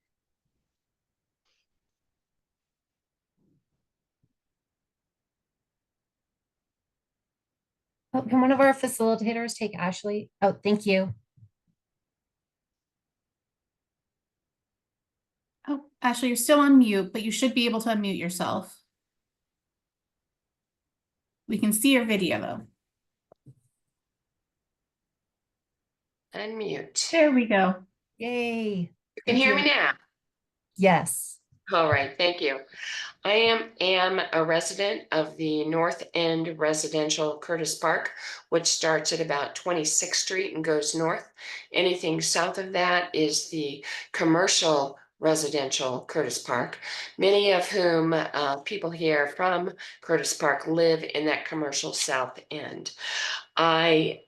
Oh, can one of our facilitators take Ashley? Oh, thank you. Oh, Ashley, you're still on mute, but you should be able to unmute yourself. We can see your video though. Unmute. There we go. Yay. You can hear me now. Yes. All right, thank you. I am a resident of the North End Residential Curtis Park, which starts at about 26th Street and goes north. Anything south of that is the commercial residential Curtis Park, many of whom people here from Curtis Park live in that commercial south end. I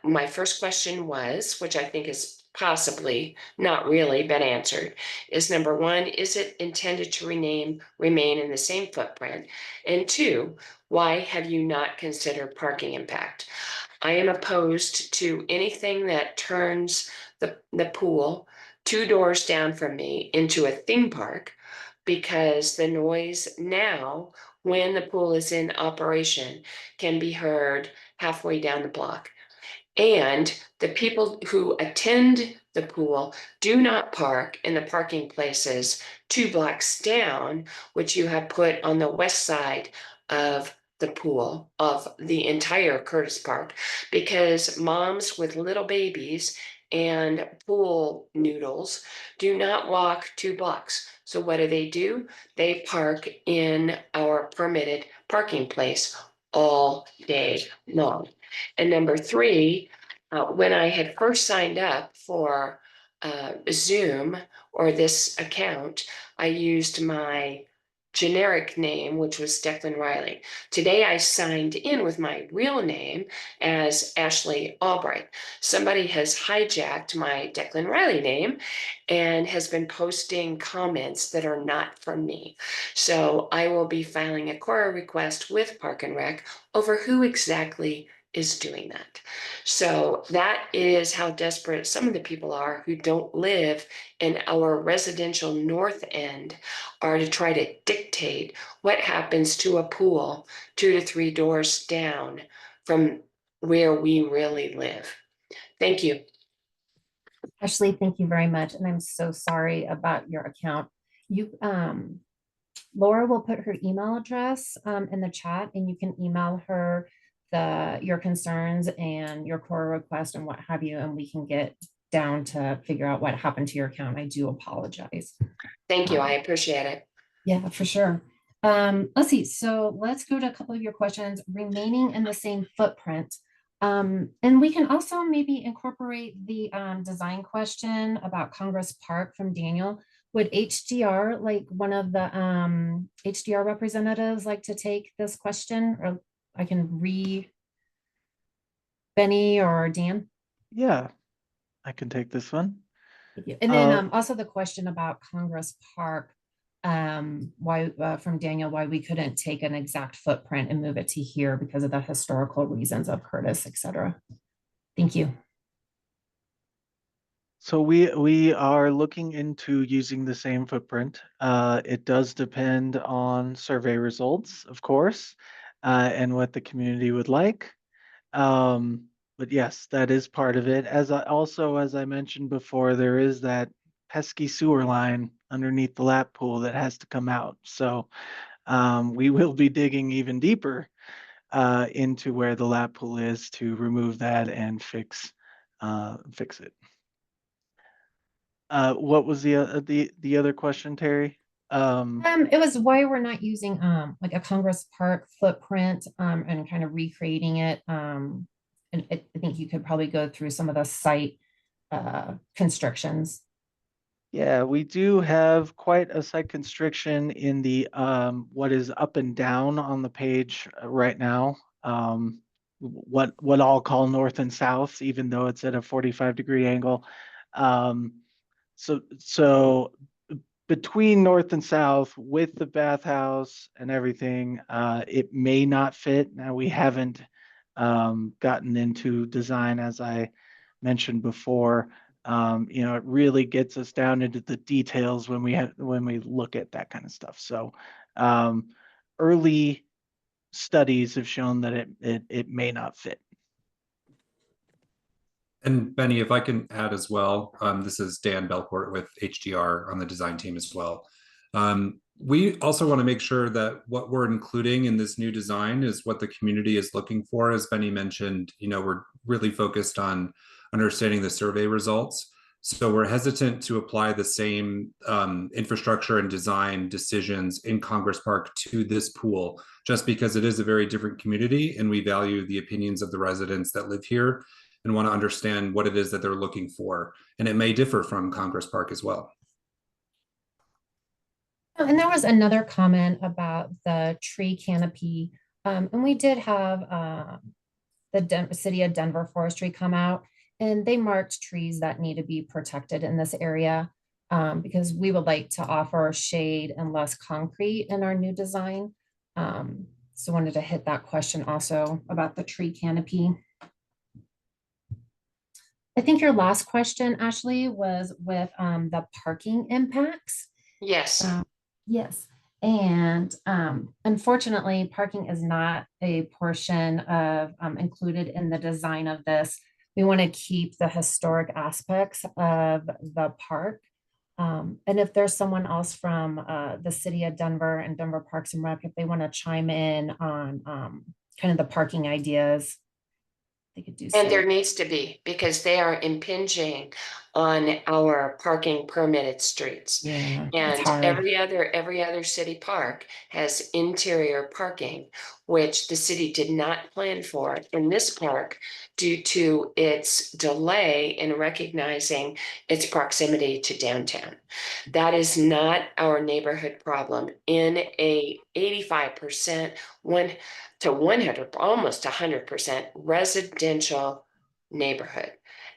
my first question was, which I think is possibly not really been answered, is number one, is it intended to remain in the same footprint? And two, why have you not considered parking impact? I am opposed to anything that turns the pool 2 doors down from me into a theme park, because the noise now, when the pool is in operation, can be heard halfway down the block. And the people who attend the pool do not park in the parking places 2 blocks down, which you have put on the west side of the pool of the entire Curtis Park, because moms with little babies and pool noodles do not walk 2 blocks. So what do? They park in our permitted parking place all day long. And number 3, when I had first signed up for Zoom or this account, I used my generic name, which was Declan Riley. Today I signed in with my real name as Ashley Albright. Somebody has hijacked my Declan Riley name and has been posting comments that are not from me. So I will be filing a query request with Park and Rec over who exactly is doing that. So that is how desperate some of the people are who don't live in our residential north end, are to try to dictate what happens to a pool 2 to 3 doors down from where we really live. Thank you. Ashley, thank you very much. And I'm so sorry about your account. Laura will put her email address in the chat, and you can email her your concerns and your core request and what have you, and we can get down to figure out what happened to your account. I do apologize. Thank you. I appreciate it. Yeah, for sure. Let's see. So let's go to a couple of your questions remaining in the same footprint. And we can also maybe incorporate the design question about Congress Park from Daniel. Would HDR, like one of the HDR representatives, like to take this question? Or I can Benny or Dan? Yeah, I can take this one. And then also the question about Congress Park, why from Daniel, why we couldn't take an exact footprint and move it to here because of the historical reasons of Curtis, etc. Thank you. So we are looking into using the same footprint. It does depend on survey results, of course, and what the community would like. But yes, that is part of it. As I mentioned before, there is that pesky sewer line underneath the lap pool that has to come out. So we will be digging even deeper into where the lap pool is to remove that and fix it. What was the other question, Terry? It was why we're not using like a Congress Park footprint and kind of recreating it. And I think you could probably go through some of the site constrictions. Yeah, we do have quite a site constriction in the what is up and down on the page right now. What I'll call north and south, even though it's at a 45-degree angle. So between north and south with the bathhouse and everything, it may not fit. Now we haven't gotten into design, as I mentioned before. It really gets us down into the details when we look at that kind of stuff. So early studies have shown that it may not fit. And Benny, if I can add as well, this is Dan Belcourt with HDR on the design team as well. We also want to make sure that what we're including in this new design is what the community is looking for. As Benny mentioned, we're really focused on understanding the survey results. So we're hesitant to apply the same infrastructure and design decisions in Congress Park to this pool, just because it is a very different community and we value the opinions of the residents that live here and want to understand what it is that they're looking for. And it may differ from Congress Park as well. And there was another comment about the tree canopy. And we did have the City of Denver Forestry come out, and they marked trees that need to be protected in this area because we would like to offer shade and less concrete in our new design. So wanted to hit that question also about the tree canopy. I think your last question, Ashley, was with the parking impacts. Yes. Yes. And unfortunately, parking is not a portion of included in the design of this. We want to keep the historic aspects of the park. And if there's someone else from the City of Denver and Denver Parks and Rec, if they want to chime in on kind of the parking ideas, they could do so. And there needs to be, because they are impinging on our parking permitted streets. Yeah, and every other city park has interior parking, which the city did not plan for in this park due to its delay in recognizing its proximity to downtown. That is not our neighborhood problem in a 85% to 100, almost 100% residential neighborhood.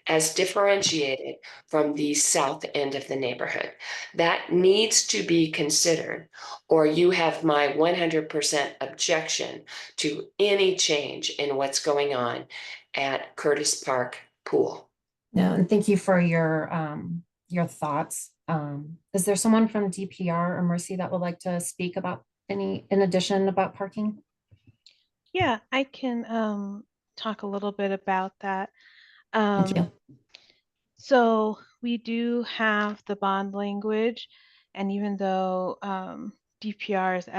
as differentiated from the south end of the neighborhood. That needs to be considered, or you have my 100% objection to any change in what's going on at Curtis Park Pool. No, and thank you for your thoughts. Is there someone from DPR or Mercy that would like to speak about any in addition about parking? Yeah, I can talk a little bit about that. Thank you. So we do have the bond language, and even though DPR is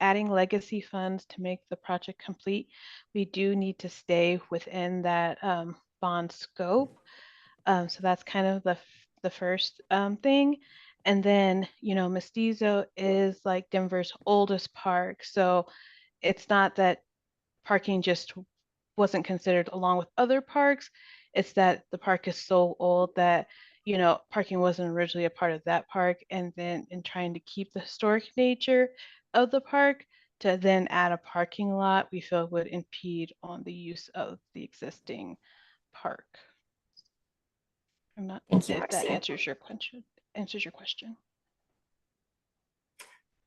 adding legacy funds to make the project complete, we do need to stay within that bond scope. So that's kind of the first thing. And then, you know, Mestizo is like Denver's oldest park. So it's not that parking just wasn't considered along with other parks. It's that the park is so old that, you know, parking wasn't originally a part of that park. And then in trying to keep the historic nature of the park, to then add a parking lot, we feel would impede on the use of the existing park. I'm not Thank you, if that Marcy. answers your question.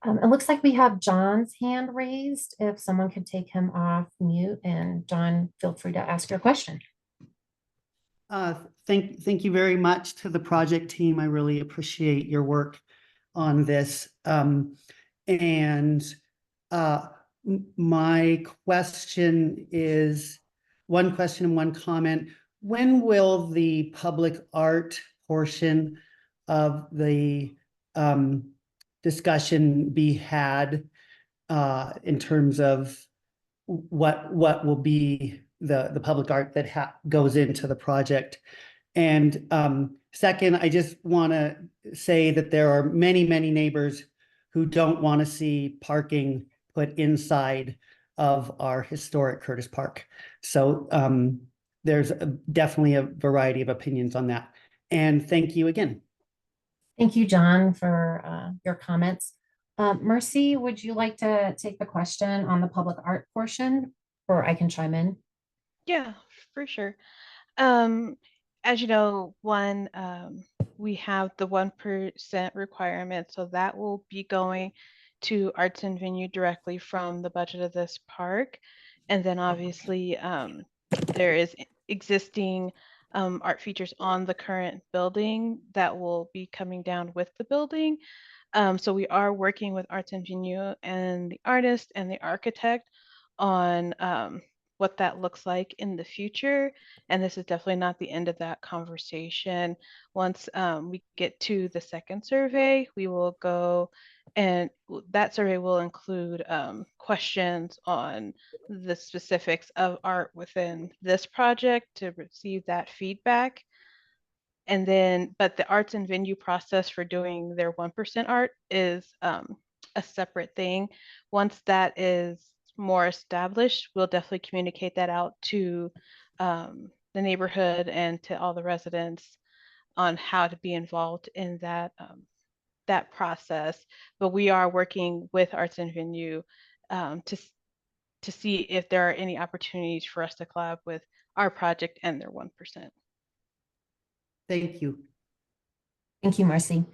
It looks like we have John's hand raised. If someone could take him off mute, and John, feel free to ask your question. Thank you very much to the project team. I really appreciate your work on this. My question is one question and one comment. When will the public art portion of the discussion be had in terms of what will be the public art that goes into the project? And second, I just want to say that there are many neighbors who don't want to see parking put inside of our historic Curtis Park. So there's definitely a variety of opinions on that. And thank you again. Thank you, John, for your comments. Mercy, would you like to take the question on the public art portion, or I can chime in? Yeah, for sure. As you know, we have the 1% requirement, so that will be going to Arts and Venue directly from the budget of this park. And then obviously there is existing art features on the current building that will be coming down with the building. So we are working with Arts and Venue and the artist and the architect on what that looks like in the future. And this is definitely not the end of that conversation. Once we get to the second survey, we will go, and that survey will include questions on the specifics of art within this project to receive that feedback. And then, but the arts and venue process for doing their 1% art is a separate thing. Once that is more established, we'll definitely communicate that out to the neighborhood and to all the residents on how to be involved in that that process. But we are working with Arts and Venue to see if there are any opportunities for us to collab with our project and their 1%. Thank you. Thank you, Marcy.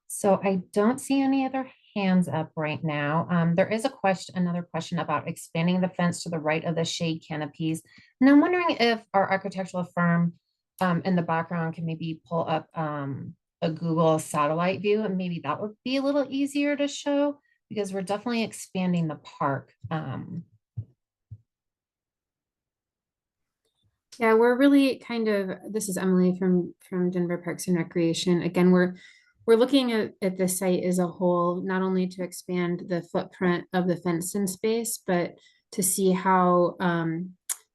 So I don't see any other hands up right now. There is another question about expanding the fence to the right of the shade canopies. And I'm wondering if our architectural firm in the background can maybe pull up a Google satellite view, and maybe that would be a little easier to show, because we're definitely expanding the park. Yeah, we're really this is Emily from Denver Parks and Recreation. Again, we're looking at the site as a whole, not only to expand the footprint of the fenced in space, but to see how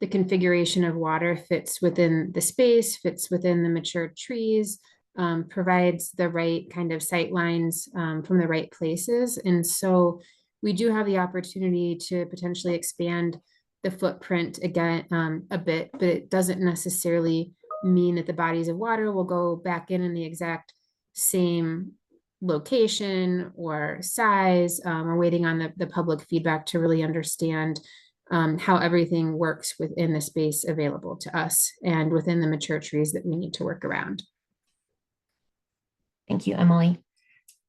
the configuration of water fits within the space, fits within the mature trees, provides the right kind of sight lines from the right places. And so we do have the opportunity to potentially expand the footprint again a bit, but it doesn't necessarily mean that the bodies of water will go back in the exact same location or size. We're waiting on the public feedback to really understand how everything works within the space available to us and within the mature trees that we need to work around. Thank you, Emily.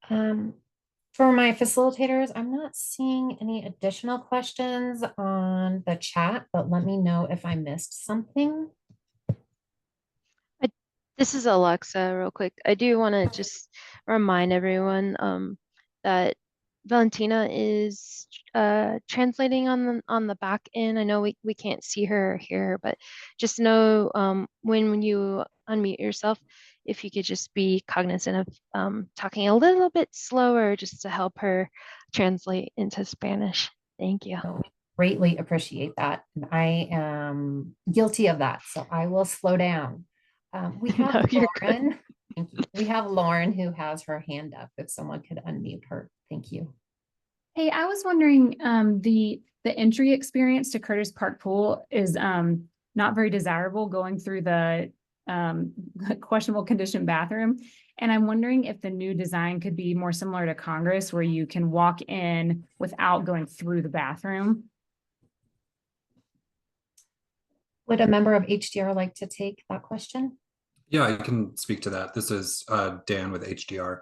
For my facilitators, I'm not seeing any additional questions on the chat, but let me know if I missed something. This is Alexa, real quick. I do want to just remind everyone that Valentina is translating on the back end. I know we can't see her here, but just know when you unmute yourself, if you could just be cognizant of talking a little bit slower just to help her translate into Spanish. Thank you. Greatly appreciate that. And I am guilty of that, so I will slow down. We have No, you're good. Lauren. Thank you. We have Lauren who has her hand up. If someone could unmute her. Thank you. Hey, I was wondering, the entry experience to Curtis Park Pool is not very desirable going through the questionable condition bathroom. And I'm wondering if the new design could be more similar to Congress, where you can walk in without going through the bathroom. Would a member of HDR like to take that question? Yeah, I can speak to that. This is Dan with HDR.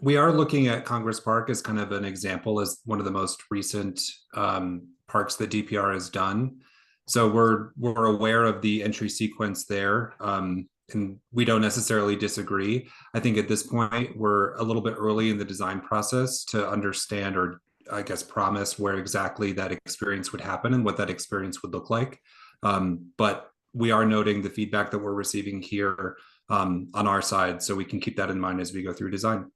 We are looking at Congress Park as kind of an example, as one of the most recent parks that DPR has done. So we're aware of the entry sequence there, and we don't necessarily disagree. I think at this point we're a little bit early in the design process to understand, or I guess promise, where exactly that experience would happen and what that experience would look like. But we are noting the feedback that we're receiving here on our side, so we can keep that in mind as we go through design.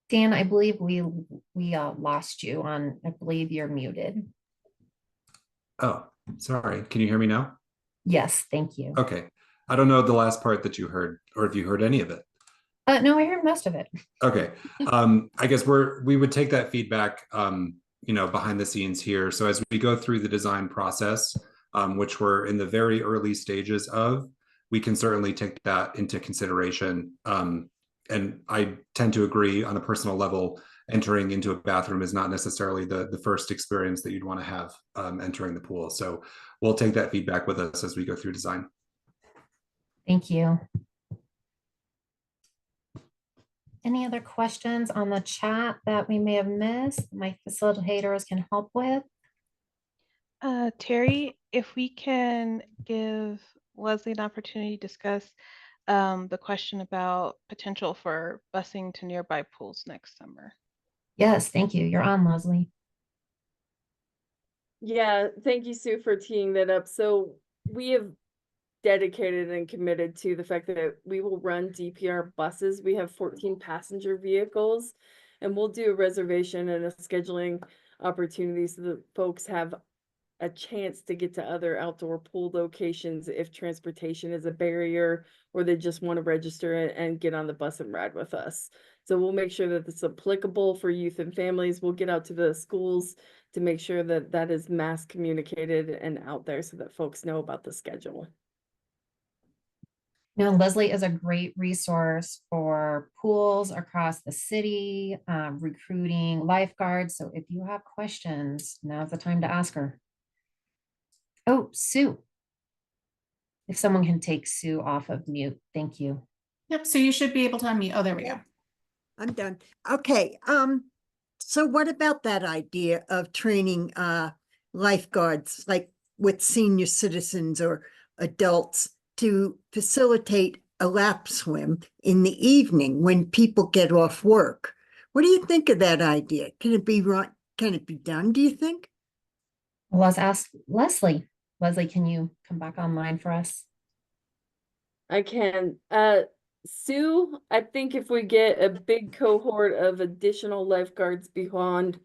Dan, I believe we lost you on, I believe you're muted. Oh, sorry. Can you hear me now? Yes, thank you. Okay. I don't know the last part that you heard, or if you heard any of it. No, I heard most of it. Okay. I guess we would take that feedback, behind the scenes here. So as we go through the design process, which we're in the very early stages of, we can certainly take that into consideration. And I tend to agree on a personal level, entering into a bathroom is not necessarily the first experience that you'd want to have entering the pool. So we'll take that feedback with us as we go through design. Thank you. Any other questions on the chat that we may have missed? My facilitators can help with. Terry, if we can give Leslie an opportunity to discuss the question about potential for busing to nearby pools next summer. Yes, thank you. You're on, Leslie. Yeah, thank you, Sue, for teeing that up. So we have dedicated and committed to the fact that we will run DPR buses. We have 14 passenger vehicles, and we'll do a reservation and a scheduling opportunity so that folks have a chance to get to other outdoor pool locations if transportation is a barrier, or they just want to register and get on the bus and ride with us. So we'll make sure that it's applicable for youth and families. We'll get out to the schools to make sure that that is mass communicated and out there so that folks know about the schedule. You know, Leslie is a great resource for pools across the city, recruiting lifeguards. So if you have questions, now's the time to ask her. Oh, Sue. If someone can take Sue off of mute, thank you. Yep, so you should be able to unmute. Oh, there we go. I'm done. Okay, so what about that idea of training lifeguards, like with senior citizens or adults, to facilitate a lap swim in the evening when people get off work? What do you think of that idea? Can it be right? Can it be done, do you think? Well, let's ask Leslie. Leslie, can you come back online for us? I can. Sue, I think if we get a big cohort of additional lifeguards beyond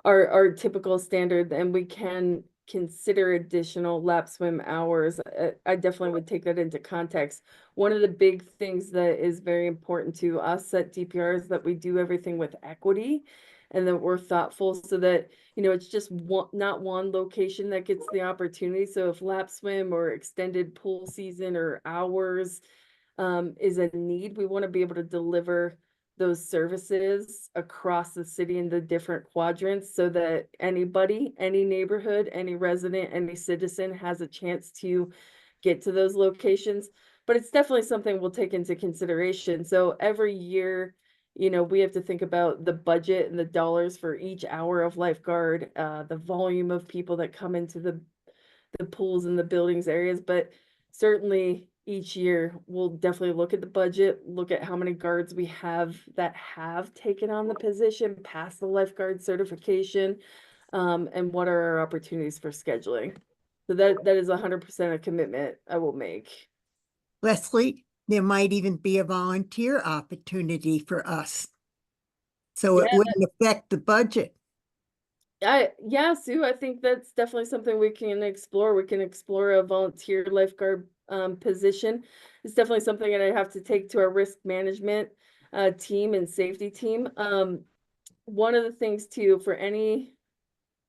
our typical standard, then we can consider additional lap swim hours. I definitely would take that into context. One of the big things that is very important to us at DPR is that we do everything with equity and that we're thoughtful so that, it's just not one location that gets the opportunity. So if lap swim or extended pool season or hours is a need. We want to be able to deliver those services across the city in the different quadrants so that anybody, any neighborhood, any resident, any citizen has a chance to get to those locations. But it's definitely something we'll take into consideration. So every year, you know, we have to think about the budget and the dollars for each hour of lifeguard, the volume of people that come into the pools and the buildings areas, but certainly each year we'll definitely look at the budget, look at how many guards we have that have taken on the position, pass the lifeguard certification, and what are our opportunities for scheduling. So that is 100% a commitment I will make. Leslie, there might even be a volunteer opportunity for us. So it Yeah. wouldn't affect the budget. Yeah, Sue, I think that's definitely something we can explore. We can explore a volunteer lifeguard position. It's definitely something that I have to take to our risk management team and safety team. One of the things too, for any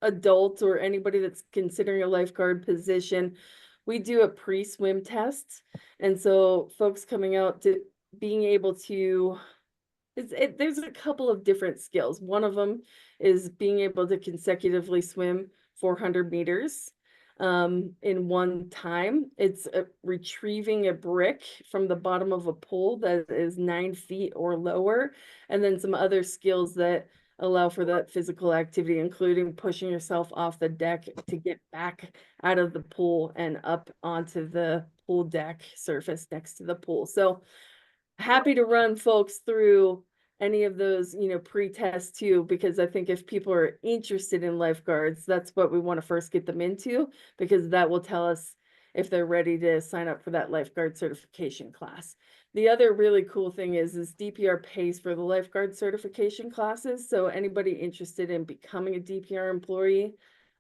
adult or anybody that's considering a lifeguard position, we do a pre-swim test. And so folks coming out to being able to there's a couple of different skills. One of them is being able to consecutively swim 400 meters in one time. It's retrieving a brick from the bottom of a pool that is 9 feet or lower, and then some other skills that allow for that physical activity, including pushing yourself off the deck to get back out of the pool and up onto the pool deck surface next to the pool. So happy to run folks through any of those, you know, pre-tests too, because I think if people are interested in lifeguards, that's what we want to first get them into, because that will tell us if they're ready to sign up for that lifeguard certification class. The other really cool thing is DPR pays for the lifeguard certification classes. So anybody interested in becoming a DPR employee,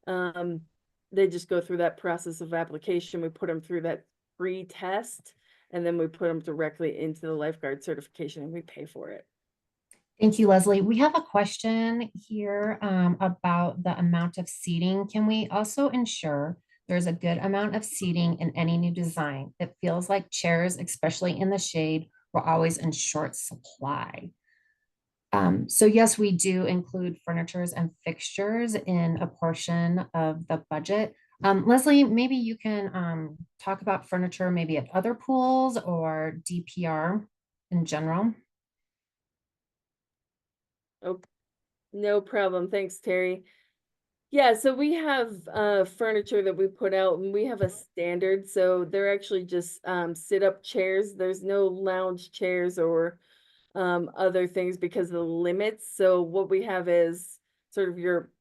they just go through that process of application. We put them through that pre-test, and then we put them directly into the lifeguard certification and we pay for it. Thank you, Leslie. We have a question here about the amount of seating. Can we also ensure there's a good amount of seating in any new design? It feels like chairs, especially in the shade, were always in short supply. So yes, we do include furnitures and fixtures in a portion of the budget. Leslie, maybe you can talk about furniture maybe at other pools or DPR in general. Oh, no problem. Thanks, Terry. Yeah, so we have furniture that we put out, and we have a standard. So they're actually just sit-up chairs. There's no lounge chairs or other things because of the limits. So what we have is sort of your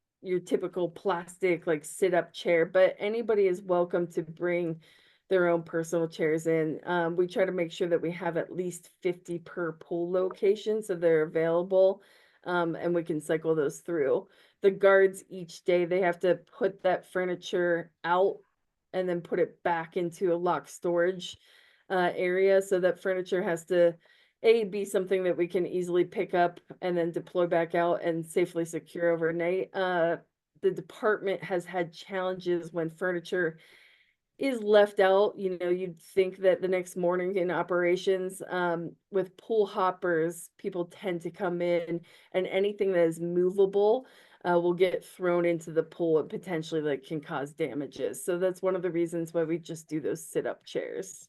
typical plastic like sit-up chair, but anybody is welcome to bring their own personal chairs in. We try to make sure that we have at least 50 per pool location so they're available, and we can cycle those through. The guards each day, they have to put that furniture out and then put it back into a locked storage area. So that furniture has to be something that we can easily pick up and then deploy back out and safely secure overnight. The department has had challenges when furniture is left out. You know, you'd think that the next morning in operations, with pool hoppers, people tend to come in and anything that is movable will get thrown into the pool and potentially like can cause damages. So that's one of the reasons why we just do those sit-up chairs.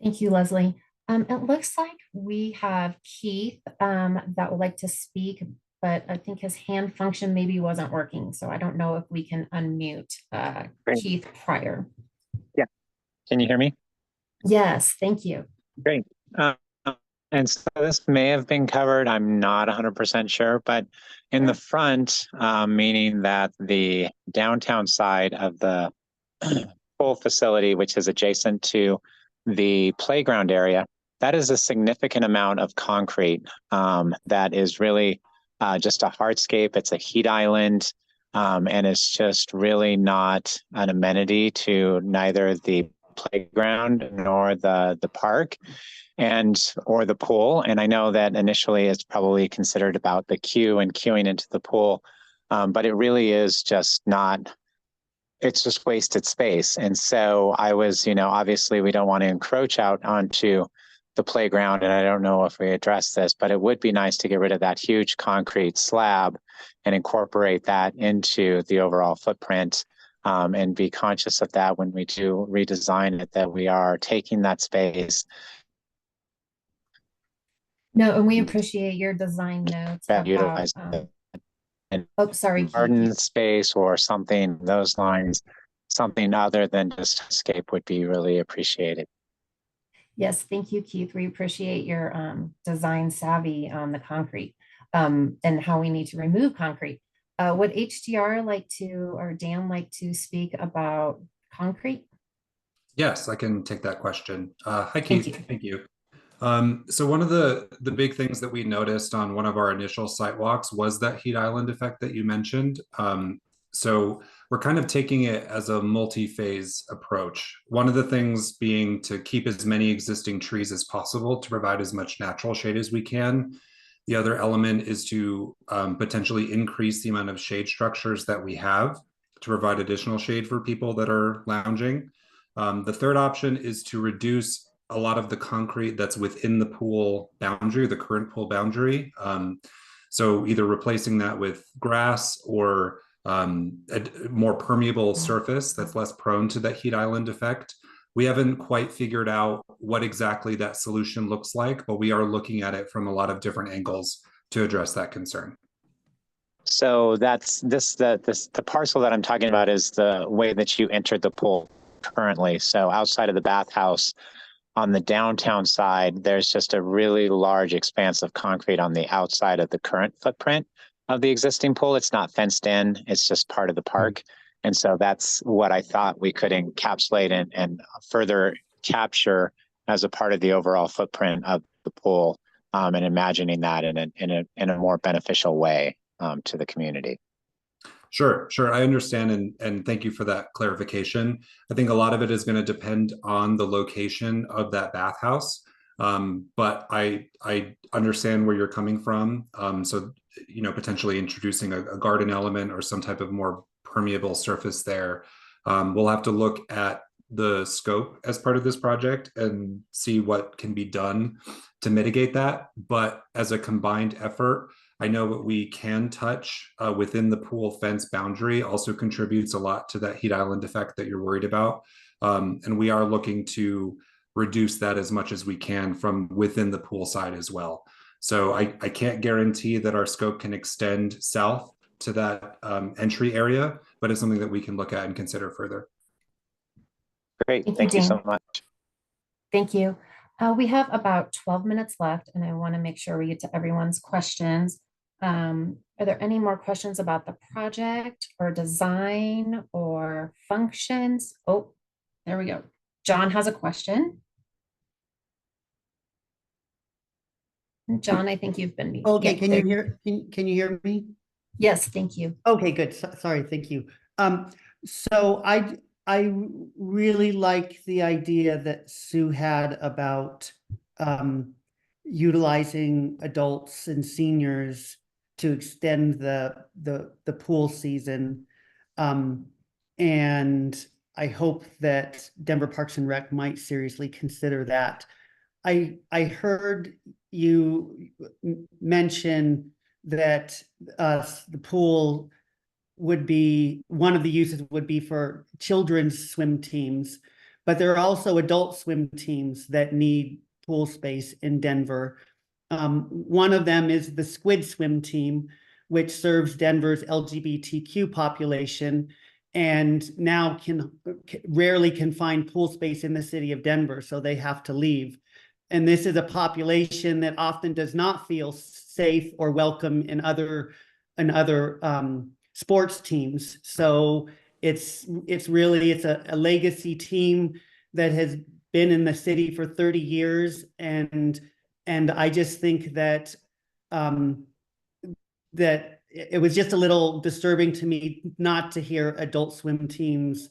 Thank you, Leslie. It looks like we have Keith that would like to speak, but I think his hand function maybe wasn't working. So I don't know if we can unmute Keith Pryor. Yeah. Can you hear me? Yes, thank you. Great. And so this may have been covered. I'm not 100% sure, but in the front, meaning that the downtown side of the pool facility, which is adjacent to the playground area, that is a significant amount of concrete that is really just a hardscape. It's a heat island, and it's just really not an amenity to neither the playground nor the park or the pool. And I know that initially it's probably considered about the queue and queuing into the pool, but it really is just not it's just wasted space. And so I was, obviously we don't want to encroach out onto the playground. And I don't know if we address this, but it would be nice to get rid of that huge concrete slab and incorporate that into the overall footprint, and be conscious of that when we do redesign it, that we are taking that space. No, and we appreciate your design notes That about, utilize and oh, sorry, Keith. garden space or something, those lines, something other than just escape would be really appreciated. Yes, thank you, Keith. We appreciate your design savvy on the concrete and how we need to remove concrete. Would HDR like to, or Dan like to speak about concrete? Yes, I can take that question. Hi, Thank Keith. you. Thank you. So one of the big things that we noticed on one of our initial site walks was that heat island effect that you mentioned. So we're kind of taking it as a multi-phase approach. One of the things being to keep as many existing trees as possible to provide as much natural shade as we can. The other element is to potentially increase the amount of shade structures that we have to provide additional shade for people that are lounging. The third option is to reduce a lot of the concrete that's within the pool boundary, the current pool boundary. So either replacing that with grass or a more permeable surface that's less prone to that heat island effect. We haven't quite figured out what exactly that solution looks like, but we are looking at it from a lot of different angles to address that concern. So that's the parcel that I'm talking about is the way that you entered the pool currently. So outside of the bathhouse, on the downtown side, there's just a really large expanse of concrete on the outside of the current footprint of the existing pool. It's not fenced in, it's just part of the park. And so that's what I thought we could encapsulate and further capture as a part of the overall footprint of the pool, and imagining that in a more beneficial way to the community. Sure. I understand. And thank you for that clarification. I think a lot of it is going to depend on the location of that bathhouse. But I understand where you're coming from. So, potentially introducing a garden element or some type of more permeable surface there. We'll have to look at the scope as part of this project and see what can be done to mitigate that. But as a combined effort, I know what we can touch within the pool fence boundary also contributes a lot to that heat island effect that you're worried about. And we are looking to reduce that as much as we can from within the pool side as well. So I can't guarantee that our scope can extend south to that entry area, but it's something that we can look at and consider further. Great, thank you so much. Thank you. We have about 12 minutes left, and I want to make sure we get to everyone's questions. Are there any more questions about the project or design or functions? Oh, there we go. John has a question. John, I think you've been muted. Okay, Yeah, can you hear me? Yes, thank you. Okay, good. Sorry, thank you. So I really like the idea that Sue had about utilizing adults and seniors to extend the pool season. And I hope that Denver Parks and Rec might seriously consider that. I heard you mention that the pool would be, one of the uses would be for children's swim teams, but there are also adult swim teams that need pool space in Denver. One of them is the Squid Swim Team, which serves Denver's LGBTQ population and now rarely can find pool space in the city of Denver, so they have to leave. And this is a population that often does not feel safe or welcome in other sports teams. So it's a legacy team that has been in the city for 30 years. And I just think that that it was just a little disturbing to me not to hear adult swim teams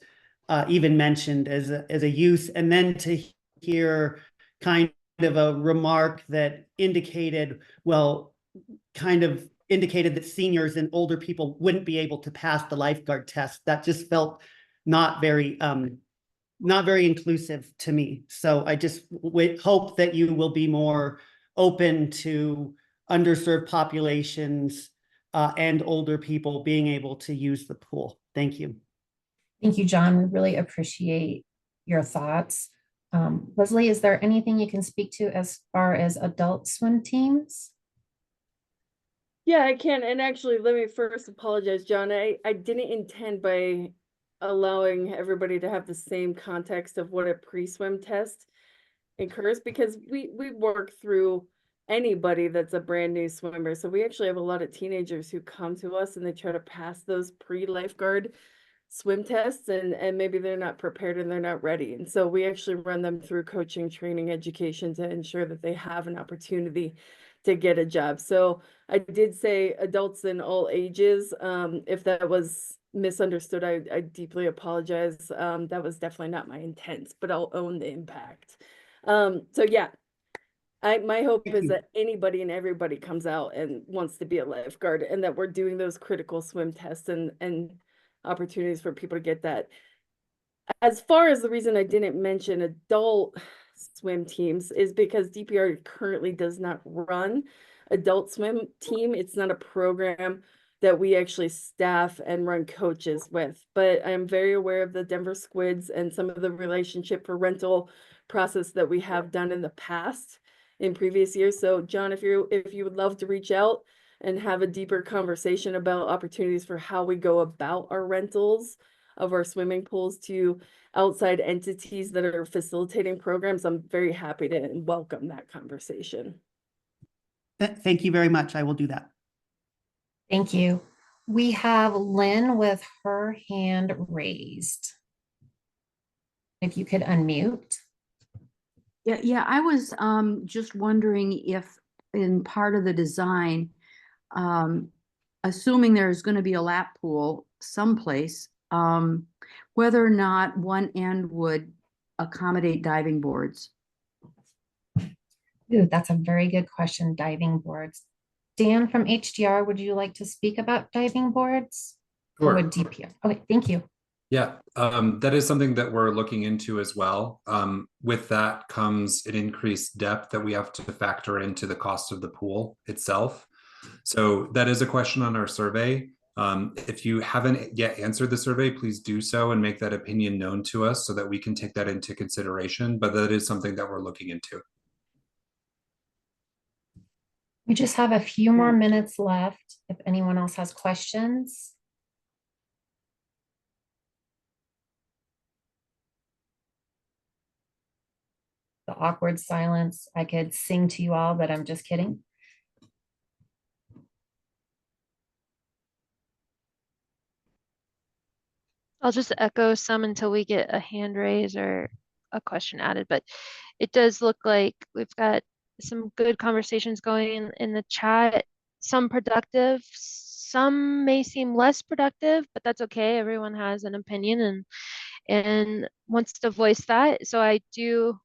even mentioned as a use, and then to hear kind of a remark that indicated that seniors and older people wouldn't be able to pass the lifeguard test. That just felt not very inclusive to me. So I just hope that you will be more open to underserved populations and older people being able to use the pool. Thank you. Thank you, John. We really appreciate your thoughts. Leslie, is there anything you can speak to as far as adult swim teams? Yeah, I can. And actually, let me first apologize, John. I didn't intend by allowing everybody to have the same context of what a pre-swim test incurs, because we work through anybody that's a brand new swimmer. So we actually have a lot of teenagers who come to us and they try to pass those pre-lifeguard swim tests, and maybe they're not prepared and they're not ready. And so we actually run them through coaching, training, education to ensure that they have an opportunity to get a job. So I did say adults in all ages. If that was misunderstood, I deeply apologize. That was definitely not my intent, but I'll own the impact. So yeah, my hope is that anybody and everybody comes out and wants to be a lifeguard, and that we're doing those critical swim tests and opportunities for people to get that. As far as the reason I didn't mention adult swim teams is because DPR currently does not run adult swim team. It's not a program that we actually staff and run coaches with, but I'm very aware of the Denver Squids and some of the relationship for rental process that we have done in the past in previous years. So John, if you would love to reach out and have a deeper conversation about opportunities for how we go about our rentals of our swimming pools to outside entities that are facilitating programs, I'm very happy to welcome that conversation. Thank you very much. I will do that. Thank you. We have Lynn with her hand raised. If you could unmute. Yeah, I was just wondering if in part of the design, assuming there's going to be a lap pool someplace, whether or not one end would accommodate diving boards. Ooh, that's a very good question, diving boards. Dan from HDR, would you like to speak about diving boards? Sure. Or would DPR? Okay, thank you. Yeah, that is something that we're looking into as well. With that comes an increased depth that we have to factor into the cost of the pool itself. So that is a question on our survey. If you haven't yet answered the survey, please do so and make that opinion known to us so that we can take that into consideration. But that is something that we're looking into. We just have a few more minutes left if anyone else has questions. The awkward silence. I could sing to you all, but I'm just kidding. I'll just echo some until we get a hand raise or a question added, but it does look like we've got some good conversations going in the chat, some productive, some may seem less productive, but that's okay. Everyone has an opinion and wants to voice that. So I do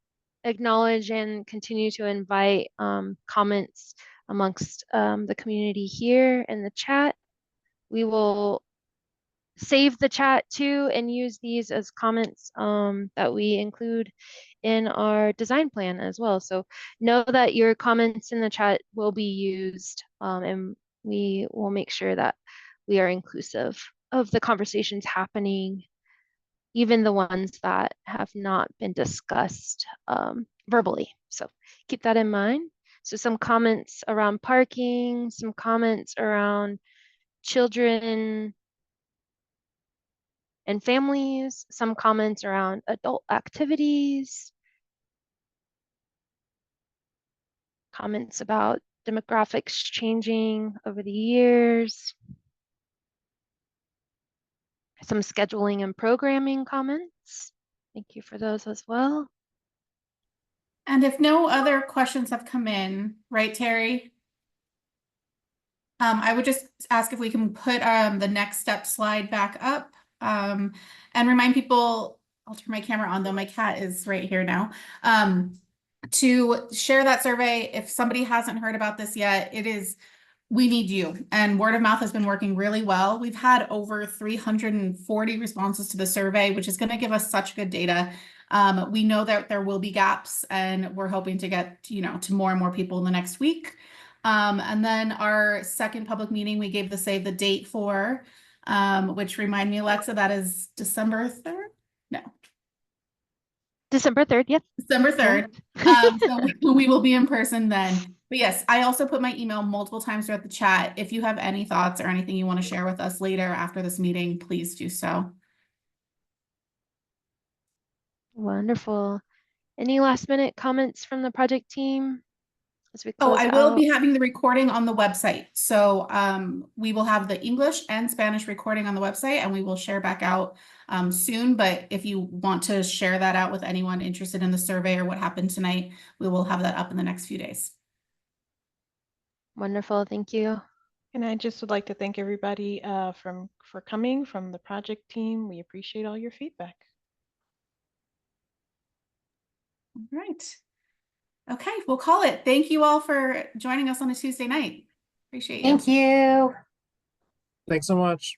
acknowledge and continue to invite comments amongst the community here in the chat. We will save the chat too and use these as comments that we include in our design plan as well. So know that your comments in the chat will be used and we will make sure that we are inclusive of the conversations happening, even the ones that have not been discussed verbally. So keep that in mind. So some comments around parking, some comments around children and families, some comments around adult activities, comments about demographics changing over the years, some scheduling and programming comments. Thank you for those as well. And if no other questions have come in, right, Terry? I would just ask if we can put the next step slide back up and remind people, I'll turn my camera on though, my cat is right here now, to share that survey. If somebody hasn't heard about this yet, it is we need you. And word of mouth has been working really well. We've had over 340 responses to the survey, which is going to give us such good data. We know that there will be gaps, and we're hoping to get, to more and more people in the next week. And then our second public meeting, we gave the save the date for, which remind me, Alexa, that is December 3rd? No. December 3rd, yep. December 3rd. So we will be in person then. But yes, I also put my email multiple times throughout the chat. If you have any thoughts or anything you want to share with us later after this meeting, please do so. Wonderful. Any last minute comments from the project team as we Oh, close I will out? be having the recording on the website. So we will have the English and Spanish recording on the website, and we will share back out soon. But if you want to share that out with anyone interested in the survey or what happened tonight, we will have that up in the next few days. Wonderful, thank you. And I just would like to thank everybody for coming from the project team. We appreciate all your feedback. All right. Okay, we'll call it. Thank you all for joining us on a Tuesday night. Appreciate you. Thank you. Thanks so much.